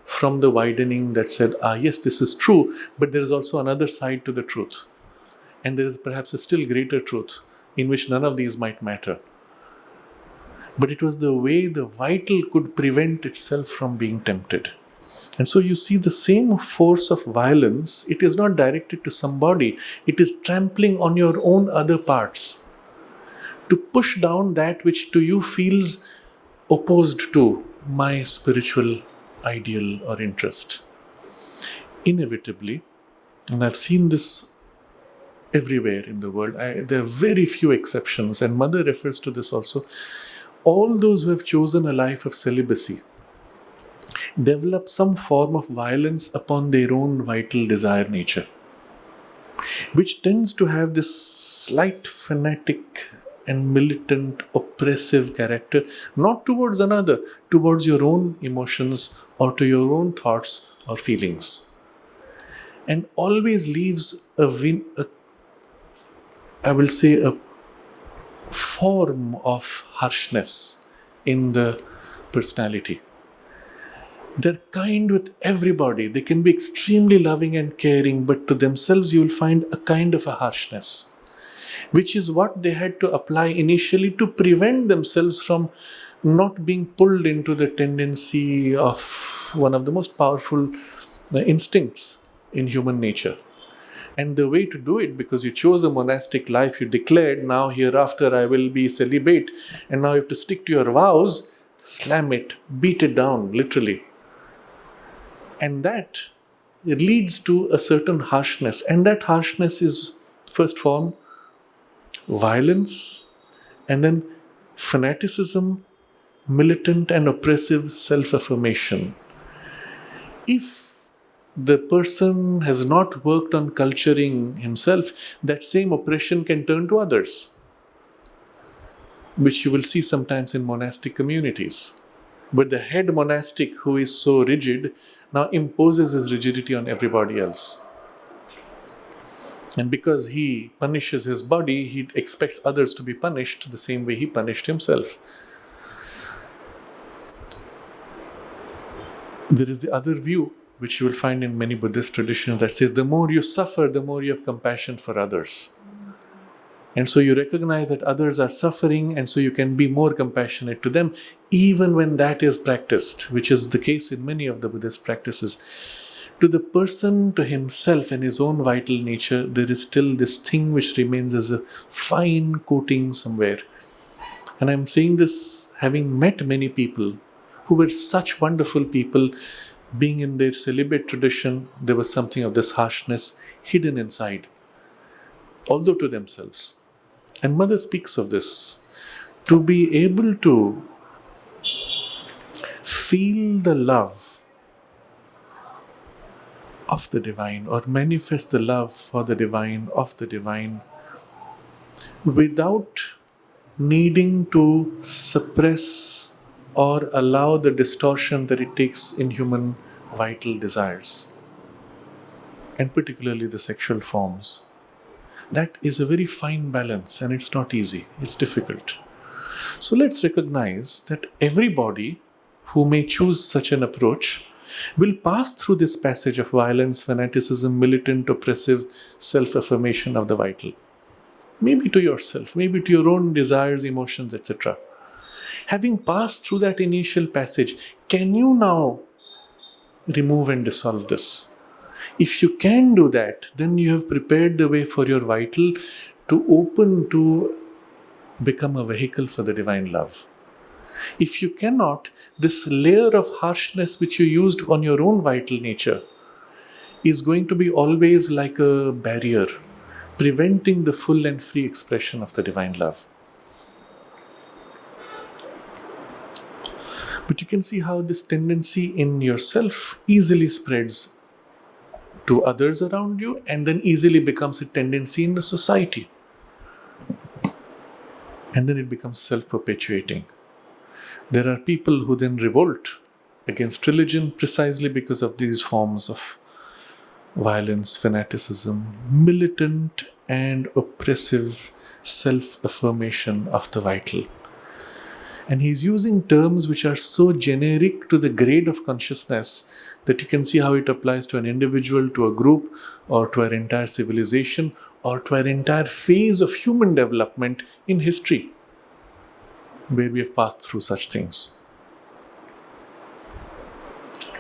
from the widening that said, yes, this is true, but there is also another side to the truth. And there is perhaps a still greater truth in which none of these might matter. But it was the way the vital could prevent itself from being tempted. And so you see the same force of violence, it is not directed to somebody, it is trampling on your own other parts to push down that which to you feels opposed to my spiritual ideal or interest. Inevitably, and I've seen this everywhere in the world, there are very few exceptions, and Mother refers to this also, all those who have chosen a life of celibacy develop some form of violence upon their own vital desire nature, which tends to have this slight fanatic and militant, oppressive character, not towards another, towards your own emotions or to your own thoughts or feelings. And always leaves a form of harshness in the personality. They're kind with everybody. They can be extremely loving and caring, but to themselves you will find a kind of a harshness, which is what they had to apply initially to prevent themselves from not being pulled into the tendency of one of the most powerful instincts in human nature. And the way to do it, because you chose a monastic life, you declared, now hereafter I will be celibate, and now you have to stick to your vows, slam it, beat it down, literally. And that leads to a certain harshness. And that harshness is, first form, violence, and then fanaticism, militant and oppressive self-affirmation. If the person has not worked on culturing himself, that same oppression can turn to others, which you will see sometimes in monastic communities. But the head monastic, who is so rigid, now imposes his rigidity on everybody else. And because he punishes his body, he expects others to be punished the same way he punished himself. There is the other view, which you will find in many Buddhist traditions, that says the more you suffer, the more you have compassion for others. And so you recognize that others are suffering, and so you can be more compassionate to them, even when that is practiced, which is the case in many of the Buddhist practices. To the person, to himself and his own vital nature, there is still this thing which remains as a fine coating somewhere. And I'm saying this having met many people who were such wonderful people. Being in their celibate tradition, there was something of this harshness hidden inside, although to themselves. And Mother speaks of this. To be able to feel the love of the divine or manifest the love for the divine, of the divine, without needing to suppress or allow the distortion that it takes in human vital desires, and particularly the sexual forms. That is a very fine balance, and it's not easy, it's difficult. So let's recognize that everybody who may choose such an approach will pass through this passage of violence, fanaticism, militant, oppressive self affirmation of the vital. Maybe to yourself, maybe to your own desires, emotions, etc. Having passed through that initial passage, can you now remove and dissolve this? If you can do that, then you have prepared the way for your vital to open to become a vehicle for the divine love. If you cannot, this layer of harshness which you used on your own vital nature is going to be always like a barrier, preventing the full and free expression of the divine love. But you can see how this tendency in yourself easily spreads to others around you and then easily becomes a tendency in the society. And then it becomes self-perpetuating. There are people who then revolt against religion precisely because of these forms of violence, fanaticism, militant and oppressive self-affirmation of the vital. And he's using terms which are so generic to the grade of consciousness that you can see how it applies to an individual, to a group, or to our entire civilization, or to our entire phase of human development in history, where we have passed through such things.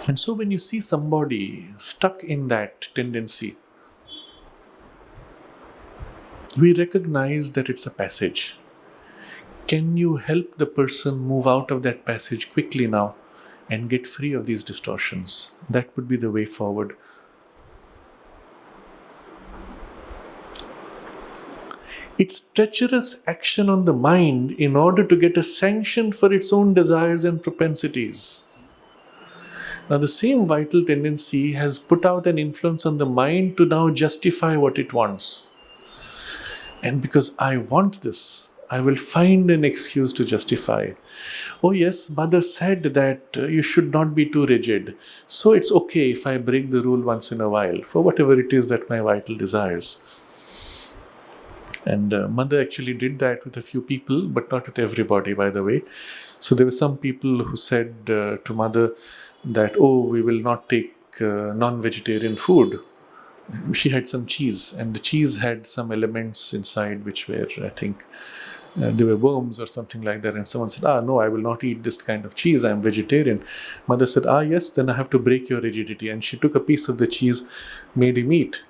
And so when you see somebody stuck in that tendency, we recognize that it's a passage. Can you help the person move out of that passage quickly now and get free of these distortions? That would be the way forward. It's treacherous action on the mind in order to get a sanction for its own desires and propensities. Now, the same vital tendency has put out an influence on the mind to now justify what it wants. And because I want this, I will find an excuse to justify. Oh yes, Mother said that you should not be too rigid. So it's okay if I break the rule once in a while for whatever it is that my vital desires. And Mother actually did that with a few people, but not with everybody, by the way. So there were some people who said to Mother that, oh, we will not take non-vegetarian food. She had some cheese, and the cheese had some elements inside which were, I think, there were worms or something like that. And someone said, no, I will not eat this kind of cheese. I am vegetarian. Mother said, yes, then I have to break your rigidity. And she took a piece of the cheese, made him eat.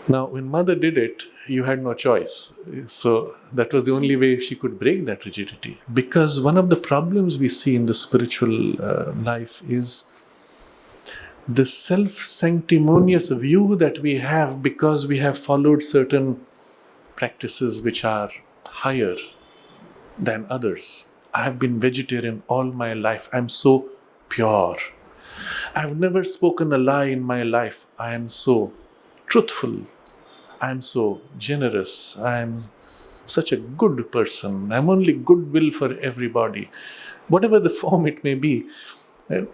Now, when Mother did it, you had no choice. So that was the only way she could break that rigidity. Because one of the problems we see in the spiritual life is the self-sanctimonious view that we have because we have followed certain practices which are higher than others. I have been vegetarian all my life. I'm so pure. I've never spoken a lie in my life. I am so truthful. I'm so generous. I'm such a good person. I'm only goodwill for everybody. Whatever the form it may be,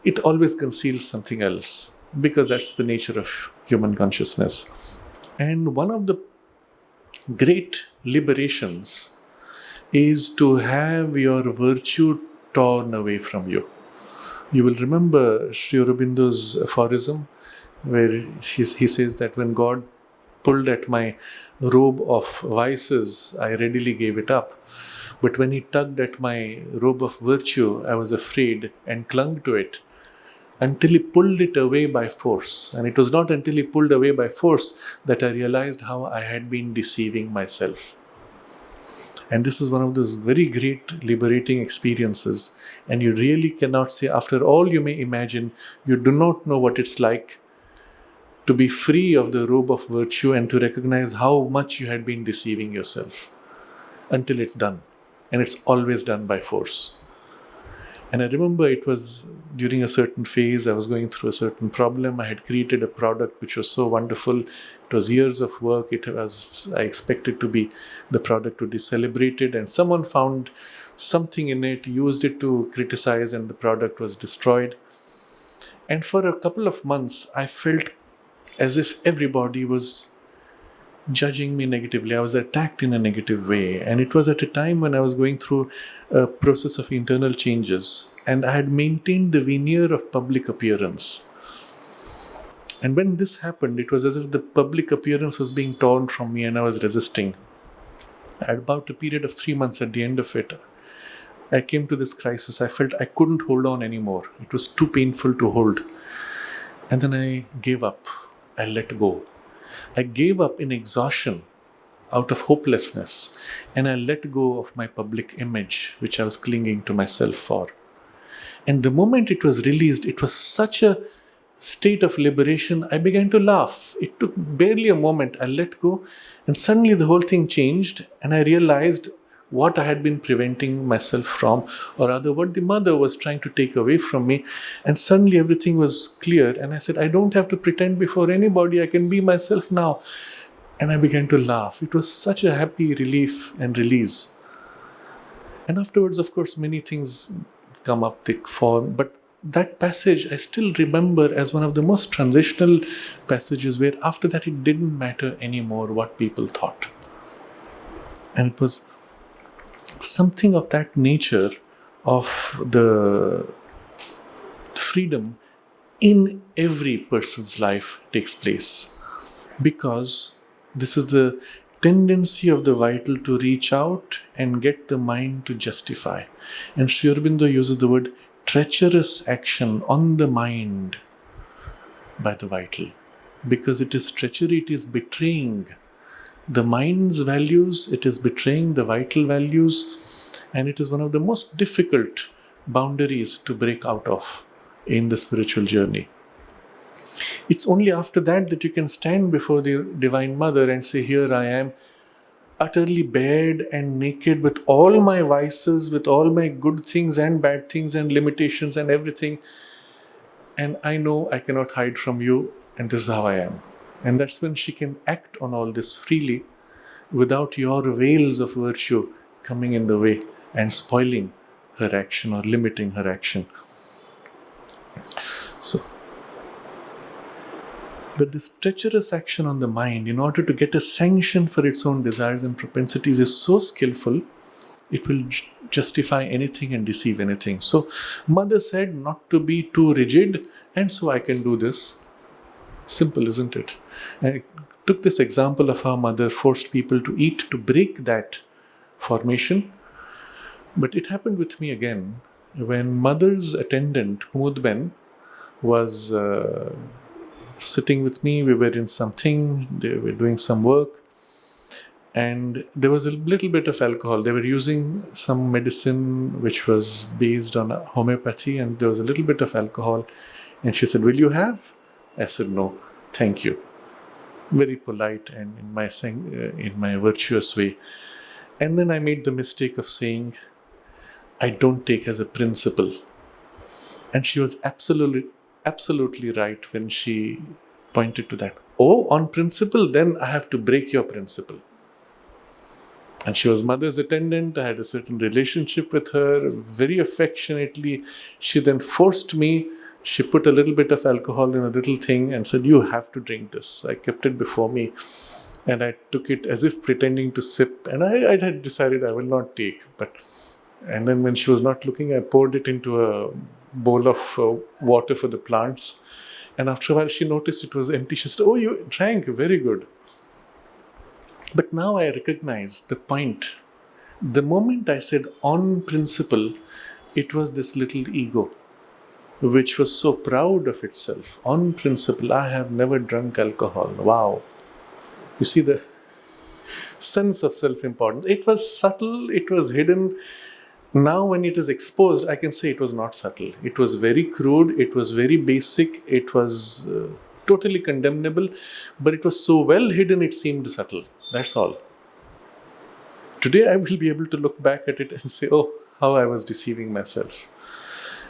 it always conceals something else because that's the nature of human consciousness. And one of the great liberations is to have your virtue torn away from you. You will remember Sri Aurobindo's aphorism where he says that when God pulled at my robe of vices, I readily gave it up. But when he tugged at my robe of virtue, I was afraid and clung to it until he pulled it away by force. And it was not until he pulled away by force that I realized how I had been deceiving myself. And this is one of those very great liberating experiences. And you really cannot say, after all you may imagine, you do not know what it's like to be free of the robe of virtue and to recognize how much you had been deceiving yourself until it's done. And it's always done by force. And I remember it was during a certain phase, I was going through a certain problem. I had created a product which was so wonderful. It was years of work. I expected to be, the product to be celebrated, and someone found something in it, used it to criticize, and the product was destroyed. And for a couple of months, I felt as if everybody was judging me negatively. I was attacked in a negative way. And it was at a time when I was going through a process of internal changes. And I had maintained the veneer of public appearance. And when this happened, it was as if the public appearance was being torn from me and I was resisting. At about a period of 3 months, at the end of it, I came to this crisis. I felt I couldn't hold on anymore. It was too painful to hold. And then I gave up. I let go. I gave up in exhaustion, out of hopelessness, and I let go of my public image, which I was clinging to myself for. And the moment it was released, it was such a state of liberation, I began to laugh. It took barely a moment. I let go, and suddenly the whole thing changed, and I realized what I had been preventing myself from, or rather what the mother was trying to take away from me. And suddenly everything was clear. And I said, I don't have to pretend before anybody. I can be myself now. And I began to laugh. It was such a happy relief and release. And afterwards, of course, many things come up, thick form. But that passage I still remember as one of the most transitional passages where after that it didn't matter anymore what people thought. And it was something of that nature, of the freedom in every person's life takes place, because this is the tendency of the vital to reach out and get the mind to justify. And Sri Aurobindo uses the word treacherous action on the mind by the vital, because it is treachery, it is betraying the mind's values, it is betraying the vital values, and it is one of the most difficult boundaries to break out of in the spiritual journey. It's only after that that you can stand before the Divine Mother and say, here I am, utterly bared and naked, with all my vices, with all my good things and bad things and limitations and everything. And I know I cannot hide from you, and this is how I am. And that's when she can act on all this freely, without your veils of virtue coming in the way and spoiling her action or limiting her action. But this treacherous action on the mind, in order to get a sanction for its own desires and propensities, is so skillful, it will justify anything and deceive anything. So, Mother said not to be too rigid, and so I can do this. Simple, isn't it? I took this example of how Mother forced people to eat to break that formation. But it happened with me again when Mother's attendant, Kumudben, was sitting with me. We were in something, they were doing some work, and there was a little bit of alcohol. They were using some medicine which was based on homeopathy, and there was a little bit of alcohol. And she said, will you have? I said, no, thank you. Very polite and in my virtuous way. And then I made the mistake of saying, I don't take as a principle. And she was absolutely right when she pointed to that. Oh, on principle, then I have to break your principle. And she was Mother's attendant. I had a certain relationship with her, very affectionately. She then forced me. She put a little bit of alcohol in a little thing and said, you have to drink this. I kept it before me, and I took it as if pretending to sip. And I had decided I will not take. And then when she was not looking, I poured it into a bowl of water for the plants. And after a while, she noticed it was empty. She said, oh, you drank, very good. But now I recognize the point. The moment I said on principle, it was this little ego, which was so proud of itself. On principle, I have never drunk alcohol. Wow. You see, sense of self-importance. It was subtle, it was hidden. Now when it is exposed, I can say it was not subtle. It was very crude, it was very basic, it was totally condemnable, but it was so well hidden it seemed subtle. That's all. Today I will be able to look back at it and say, oh, how I was deceiving myself.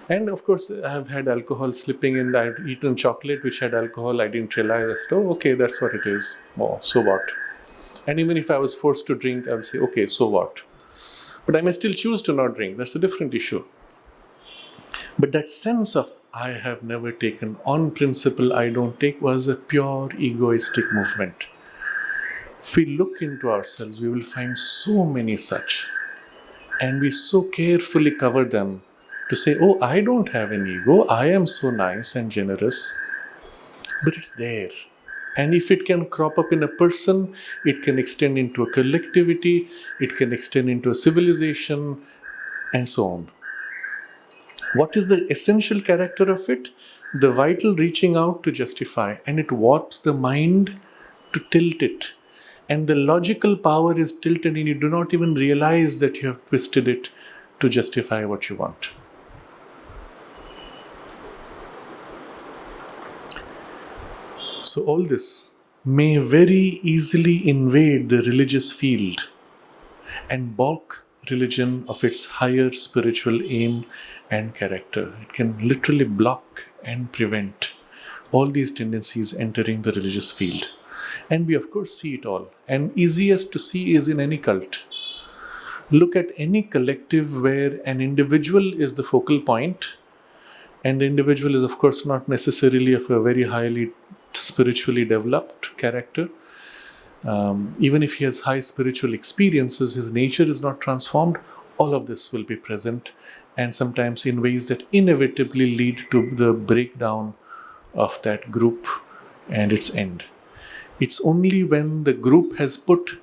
And of course, I have had alcohol slipping in. I'd eaten chocolate which had alcohol. I didn't realize. I said, oh, okay, that's what it is. Oh, so what? And even if I was forced to drink, I would say, okay, so what? But I may still choose to not drink. That's a different issue. But that sense of I have never taken, on principle I don't take, was a pure egoistic movement. If we look into ourselves, we will find so many such. And we so carefully cover them to say, oh, I don't have an ego. I am so nice and generous. But it's there. And if it can crop up in a person, it can extend into a collectivity, it can extend into a civilization, and so on. What is the essential character of it? The vital reaching out to justify, and it warps the mind to tilt it. And the logical power is tilted, and you do not even realize that you have twisted it to justify what you want. So all this may very easily invade the religious field and balk religion of its higher spiritual aim and character. It can literally block and prevent all these tendencies entering the religious field. And we of course see it all. And easiest to see is in any cult. Look at any collective where an individual is the focal point, and the individual is of course not necessarily of a very highly spiritually developed character. Even if he has high spiritual experiences, his nature is not transformed. All of this will be present, and sometimes in ways that inevitably lead to the breakdown of that group and its end. It's only when the group has put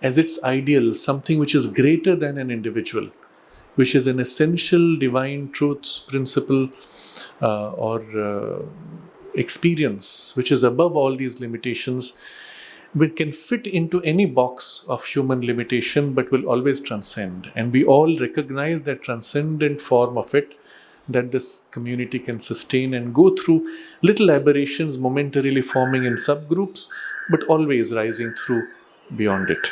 as its ideal something which is greater than an individual, which is an essential divine truth, principle, or experience, which is above all these limitations, which can fit into any box of human limitation but will always transcend. And we all recognize that transcendent form of it, that this community can sustain and go through little aberrations momentarily forming in subgroups, but always rising through beyond it.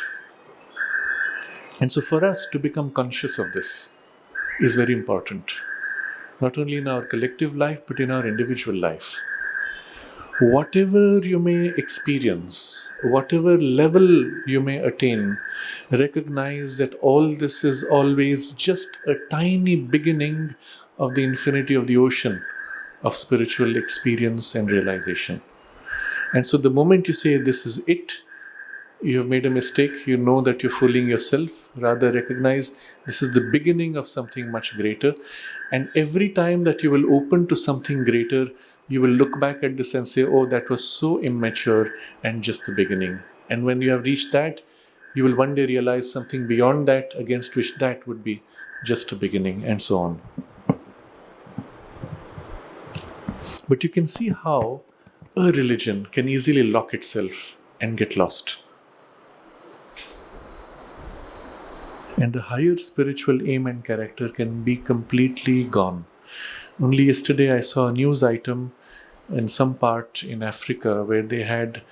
And so for us to become conscious of this is very important, not only in our collective life, but in our individual life. Whatever you may experience, whatever level you may attain, recognize that all this is always just a tiny beginning of the infinity of the ocean of spiritual experience and realization. And so the moment you say this is it, you have made a mistake, you know that you're fooling yourself. Rather recognize this is the beginning of something much greater. And every time that you will open to something greater, you will look back at this and say, oh, that was so immature and just the beginning. And when you have reached that, you will one day realize something beyond that, against which that would be just a beginning, and so on. But you can see how a religion can easily lock itself and get lost. And the higher spiritual aim and character can be completely gone. Only yesterday I saw a news item in some part in Africa where they had,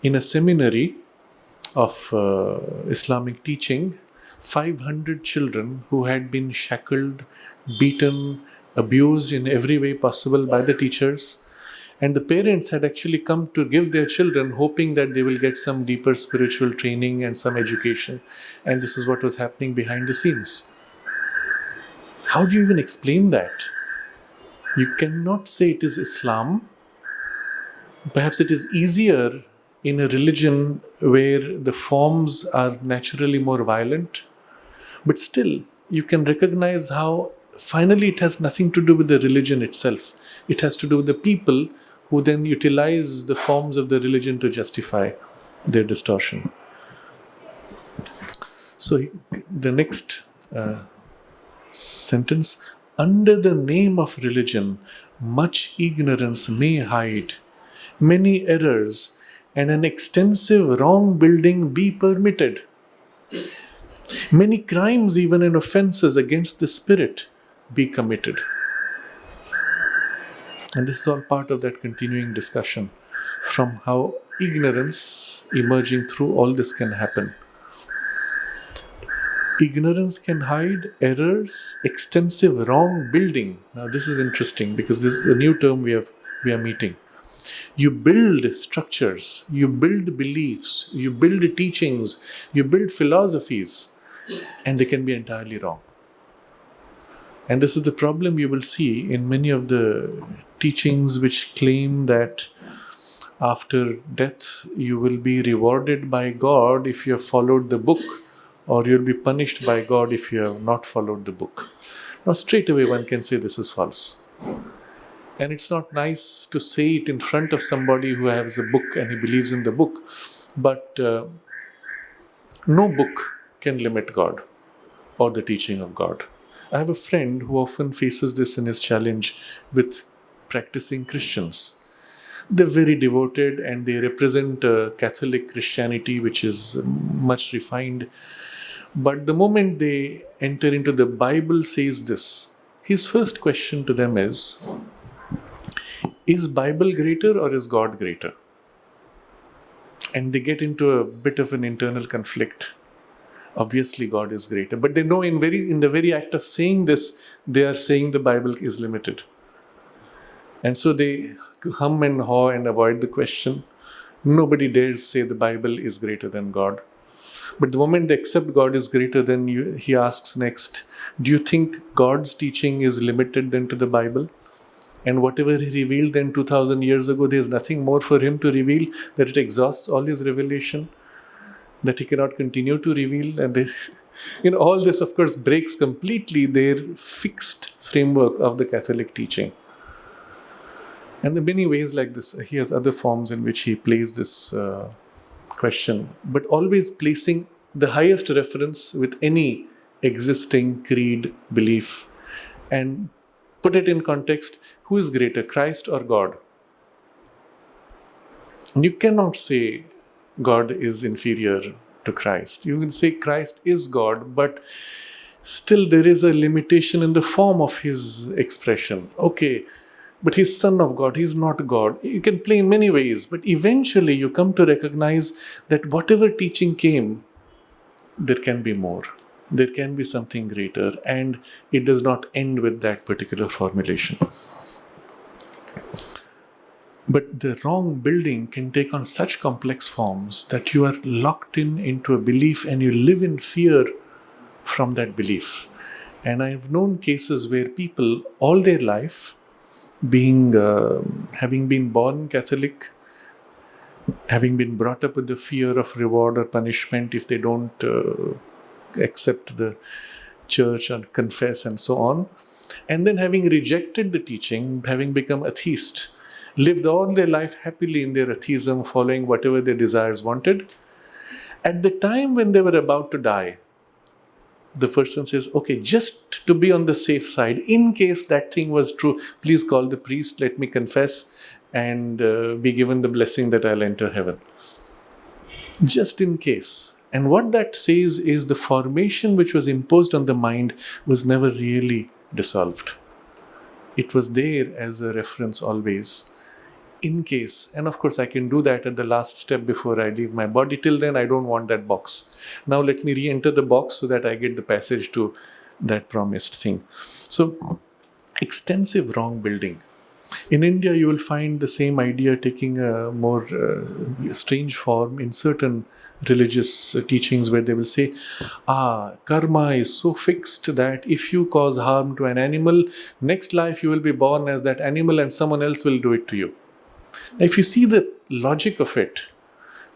in a seminary of Islamic teaching, 500 children who had been shackled, beaten, abused in every way possible by the teachers. And the parents had actually come to give their children, hoping that they will get some deeper spiritual training and some education. And this is what was happening behind the scenes. How do you even explain that? You cannot say it is Islam. Perhaps it is easier in a religion where the forms are naturally more violent. But still, you can recognize how finally it has nothing to do with the religion itself. It has to do with the people who then utilize the forms of the religion to justify their distortion. So the next sentence, under the name of religion, much ignorance may hide, many errors, and an extensive wrong building be permitted. Many crimes, even and offenses against the spirit, be committed. And this is all part of that continuing discussion from how ignorance emerging through all this can happen. Ignorance can hide errors, extensive wrong building. Now this is interesting because this is a new term we are meeting. You build structures, you build beliefs, you build teachings, you build philosophies, and they can be entirely wrong. And this is the problem you will see in many of the teachings which claim that after death you will be rewarded by God if you have followed the book, or you'll be punished by God if you have not followed the book. Now straight away one can say this is false. And it's not nice to say it in front of somebody who has a book and he believes in the book. But no book can limit God or the teaching of God. I have a friend who often faces this in his challenge with practicing Christians. They're very devoted and they represent Catholic Christianity, which is much refined. But the moment they enter into the Bible says this, his first question to them is Bible greater or is God greater? And they get into a bit of an internal conflict. Obviously God is greater, but they know in the very act of saying this, they are saying the Bible is limited. And so they hum and haw and avoid the question. Nobody dares say the Bible is greater than God. But the moment they accept God is greater than you, he asks next, do you think God's teaching is limited then to the Bible? And whatever he revealed then 2000 years ago, there's nothing more for him to reveal, that it exhausts all his revelation, that he cannot continue to reveal. And all this, of course, breaks completely their fixed framework of the Catholic teaching. And in many ways like this, he has other forms in which he plays this question, but always placing the highest reference with any existing creed, belief, and put it in context, who is greater, Christ or God? And you cannot say God is inferior to Christ. You can say Christ is God, but still there is a limitation in the form of his expression. Okay, but he's Son of God, he's not God. You can play in many ways, but eventually you come to recognize that whatever teaching came, there can be more. There can be something greater, and it does not end with that particular formulation. But the wrong building can take on such complex forms that you are locked into a belief and you live in fear from that belief. And I've known cases where people all their life, having been born Catholic, having been brought up with the fear of reward or punishment if they don't accept the church and confess and so on, and then having rejected the teaching, having become atheist, lived all their life happily in their atheism, following whatever their desires wanted. At the time when they were about to die, the person says, okay, just to be on the safe side, in case that thing was true, please call the priest, let me confess, and be given the blessing that I'll enter heaven. Just in case. And what that says is the formation which was imposed on the mind was never really dissolved. It was there as a reference always. In case, and of course I can do that at the last step before I leave my body. Till then I don't want that box. Now let me re-enter the box so that I get the passage to that promised thing. So, extensive wrong building. In India you will find the same idea taking a more strange form in certain religious teachings, where they will say, karma is so fixed that if you cause harm to an animal, next life you will be born as that animal and someone else will do it to you. Now, if you see the logic of it,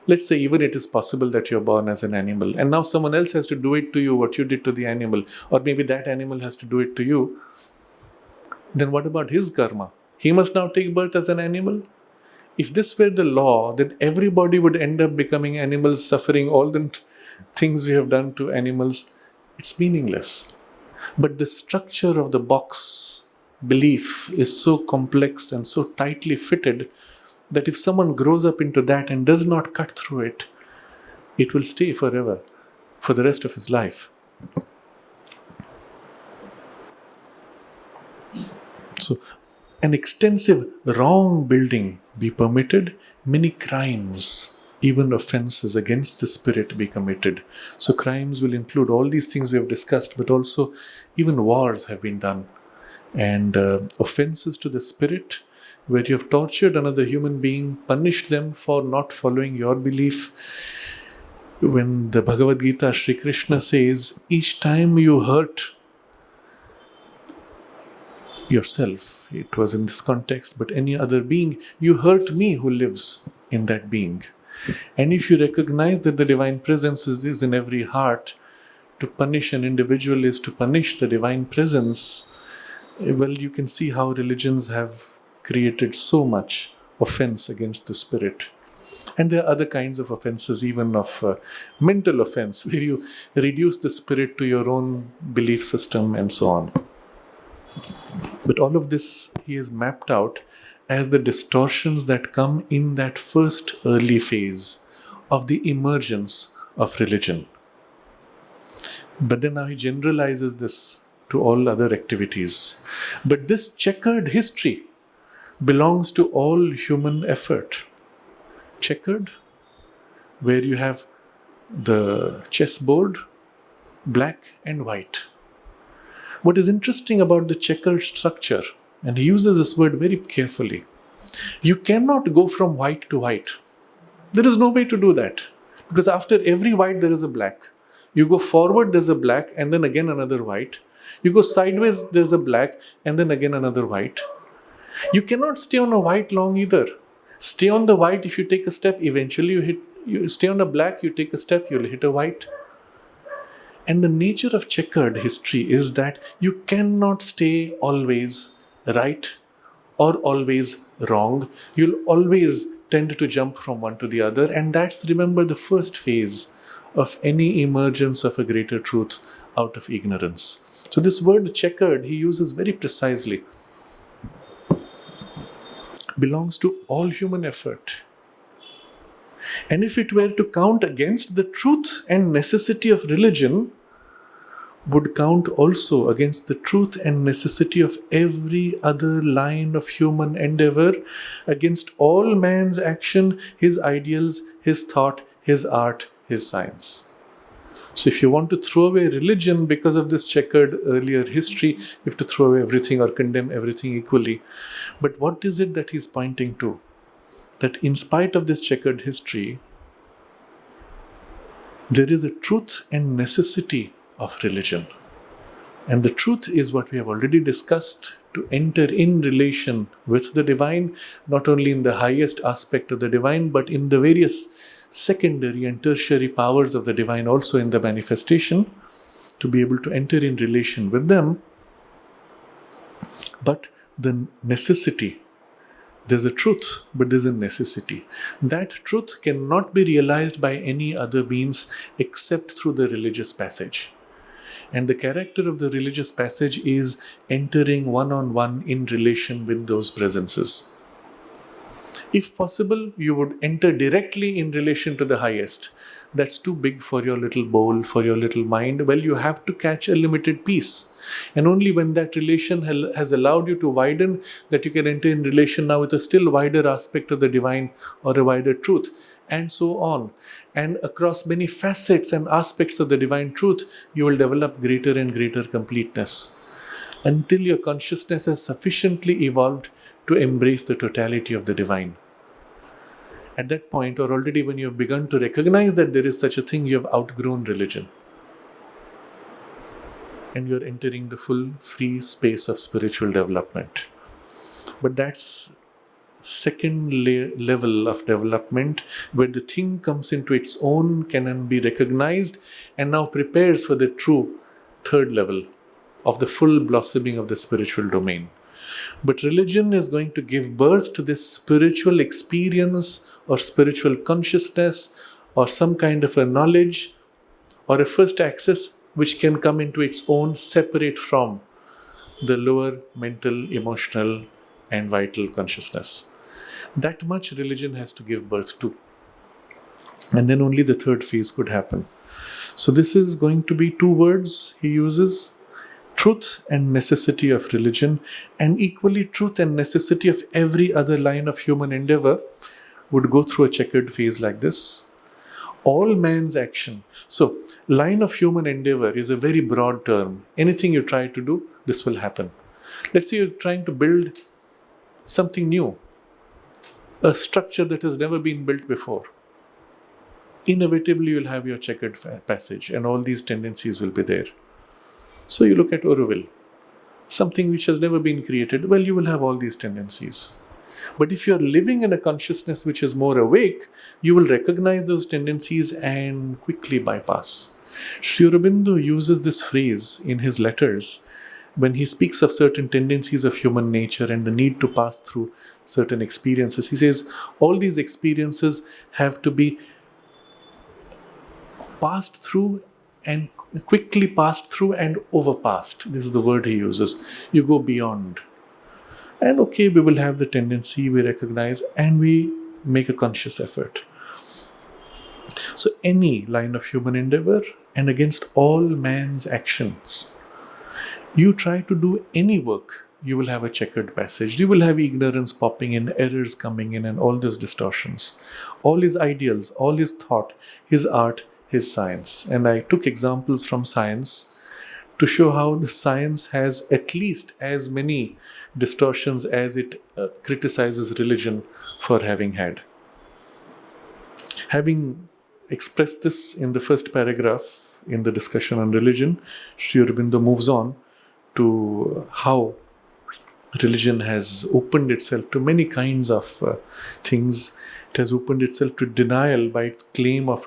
let's say even it is possible that you're born as an animal and now someone else has to do it to you what you did to the animal, or maybe that animal has to do it to you, then what about his karma? He must now take birth as an animal? If this were the law, then everybody would end up becoming animals, suffering all the things we have done to animals. It's meaningless. But the structure of the box belief is so complex and so tightly fitted that if someone grows up into that and does not cut through it, it will stay forever. for the rest of his life. So, an extensive wrong building be permitted, many crimes, even offenses against the spirit be committed. So crimes will include all these things we have discussed, but also even wars have been done. And offenses to the spirit, where you have tortured another human being, punished them for not following your belief. When the Bhagavad Gita, Sri Krishna says, each time you hurt yourself, it was in this context, but any other being, you hurt me who lives in that being. And if you recognize that the divine presence is in every heart, to punish an individual is to punish the divine presence. Well, you can see how religions have created so much offense against the spirit. And there are other kinds of offenses, even of mental offense, where you reduce the spirit to your own belief system and so on. But all of this he has mapped out as the distortions that come in that first early phase of the emergence of religion. But then now he generalizes this to all other activities. But this checkered history belongs to all human effort. Checkered, where you have the chessboard, black and white. What is interesting about the checkered structure, and he uses this word very carefully, you cannot go from white to white. There is no way to do that. Because after every white there is a black. You go forward, there's a black, and then again another white. You go sideways, there's a black, and then again another white. You cannot stay on a white long either. Stay on the white, if you take a step, eventually you stay on a black, you take a step, you'll hit a white. And the nature of checkered history is that you cannot stay always right or always wrong. You'll always tend to jump from one to the other. And that's, remember, the first phase of any emergence of a greater truth out of ignorance. So this word checkered, he uses very precisely. Belongs to all human effort. And if it were to count against the truth and necessity of religion, would count also against the truth and necessity of every other line of human endeavor, against all man's action, his ideals, his thought, his art, his science. So if you want to throw away religion because of this checkered earlier history, you have to throw away everything or condemn everything equally. But what is it that he's pointing to? That in spite of this checkered history, there is a truth and necessity of religion. And the truth is what we have already discussed, to enter in relation with the divine, not only in the highest aspect of the divine, but in the various secondary and tertiary powers of the divine also in the manifestation, to be able to enter in relation with them. But the necessity, there's a truth, but there's a necessity. That truth cannot be realized by any other means except through the religious passage. And the character of the religious passage is entering one-on-one in relation with those presences. If possible, you would enter directly in relation to the highest. That's too big for your little bowl, for your little mind. Well, you have to catch a limited piece. And only when that relation has allowed you to widen, that you can enter in relation now with a still wider aspect of the divine or a wider truth, and so on. And across many facets and aspects of the divine truth, you will develop greater and greater completeness, until your consciousness has sufficiently evolved to embrace the totality of the divine. At that point, or already when you have begun to recognize that there is such a thing, you have outgrown religion. And you are entering the full free space of spiritual development. But that's second level of development, where the thing comes into its own, can be recognized, and now prepares for the true third level of the full blossoming of the spiritual domain. But religion is going to give birth to this spiritual experience or spiritual consciousness or some kind of a knowledge or a first access which can come into its own separate from the lower mental, emotional and vital consciousness. That much religion has to give birth to. And then only the third phase could happen. So this is going to be two words he uses: truth and necessity of religion, and equally truth and necessity of every other line of human endeavor would go through a checkered phase like this. All man's action. So, line of human endeavor is a very broad term. Anything you try to do, this will happen. Let's say you're trying to build something new, a structure that has never been built before. Inevitably, you'll have your checkered passage, and all these tendencies will be there. So, you look at Aurobindo, something which has never been created, well, you will have all these tendencies. But if you're living in a consciousness which is more awake, you will recognize those tendencies and quickly bypass. Sri Aurobindo uses this phrase in his letters when he speaks of certain tendencies of human nature and the need to pass through certain experiences. He says, all these experiences have to be passed through and quickly passed through and overpassed. This is the word he uses. You go beyond. And okay, we will have the tendency, we recognize, and we make a conscious effort. So any line of human endeavor and against all man's actions, you try to do any work, you will have a checkered passage. You will have ignorance popping in, errors coming in, and all those distortions. All his ideals, all his thought, his art, his science. And I took examples from science to show how the science has at least as many distortions as it criticizes religion for having had. Having expressed this in the first paragraph in the discussion on religion, Sri Aurobindo moves on to how religion has opened itself to many kinds of things. It has opened itself to denial by its claim of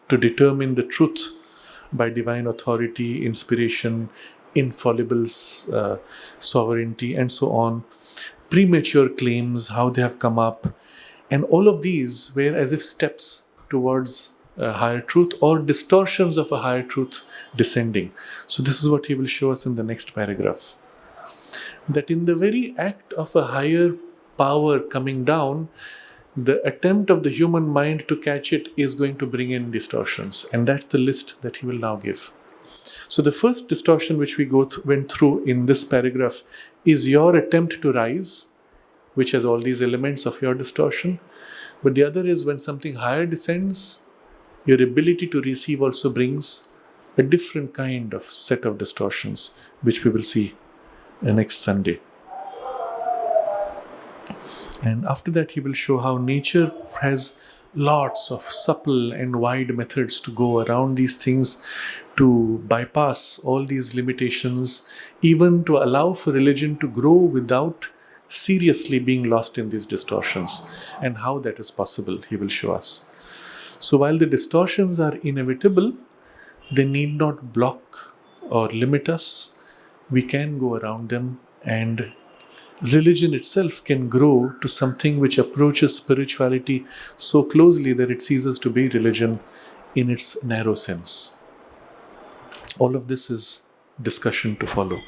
to determine the truth by divine authority, inspiration, infallible sovereignty, and so on. Premature claims, how they have come up, and all of these were as if steps towards a higher truth or distortions of a higher truth descending. So this is what he will show us in the next paragraph. That in the very act of a higher power coming down, the attempt of the human mind to catch it is going to bring in distortions. And that's the list that he will now give. So the first distortion which we went through in this paragraph is your attempt to rise, which has all these elements of your distortion. But the other is when something higher descends, your ability to receive also brings a different kind of set of distortions, which we will see next Sunday. And after that, he will show how nature has lots of supple and wide methods to go around these things, to bypass all these limitations, even to allow for religion to grow without seriously being lost in these distortions. And how that is possible, he will show us. So while the distortions are inevitable, they need not block or limit us. We can go around them, and religion itself can grow to something which approaches spirituality so closely that it ceases to be religion in its narrow sense. All of this is discussion to follow.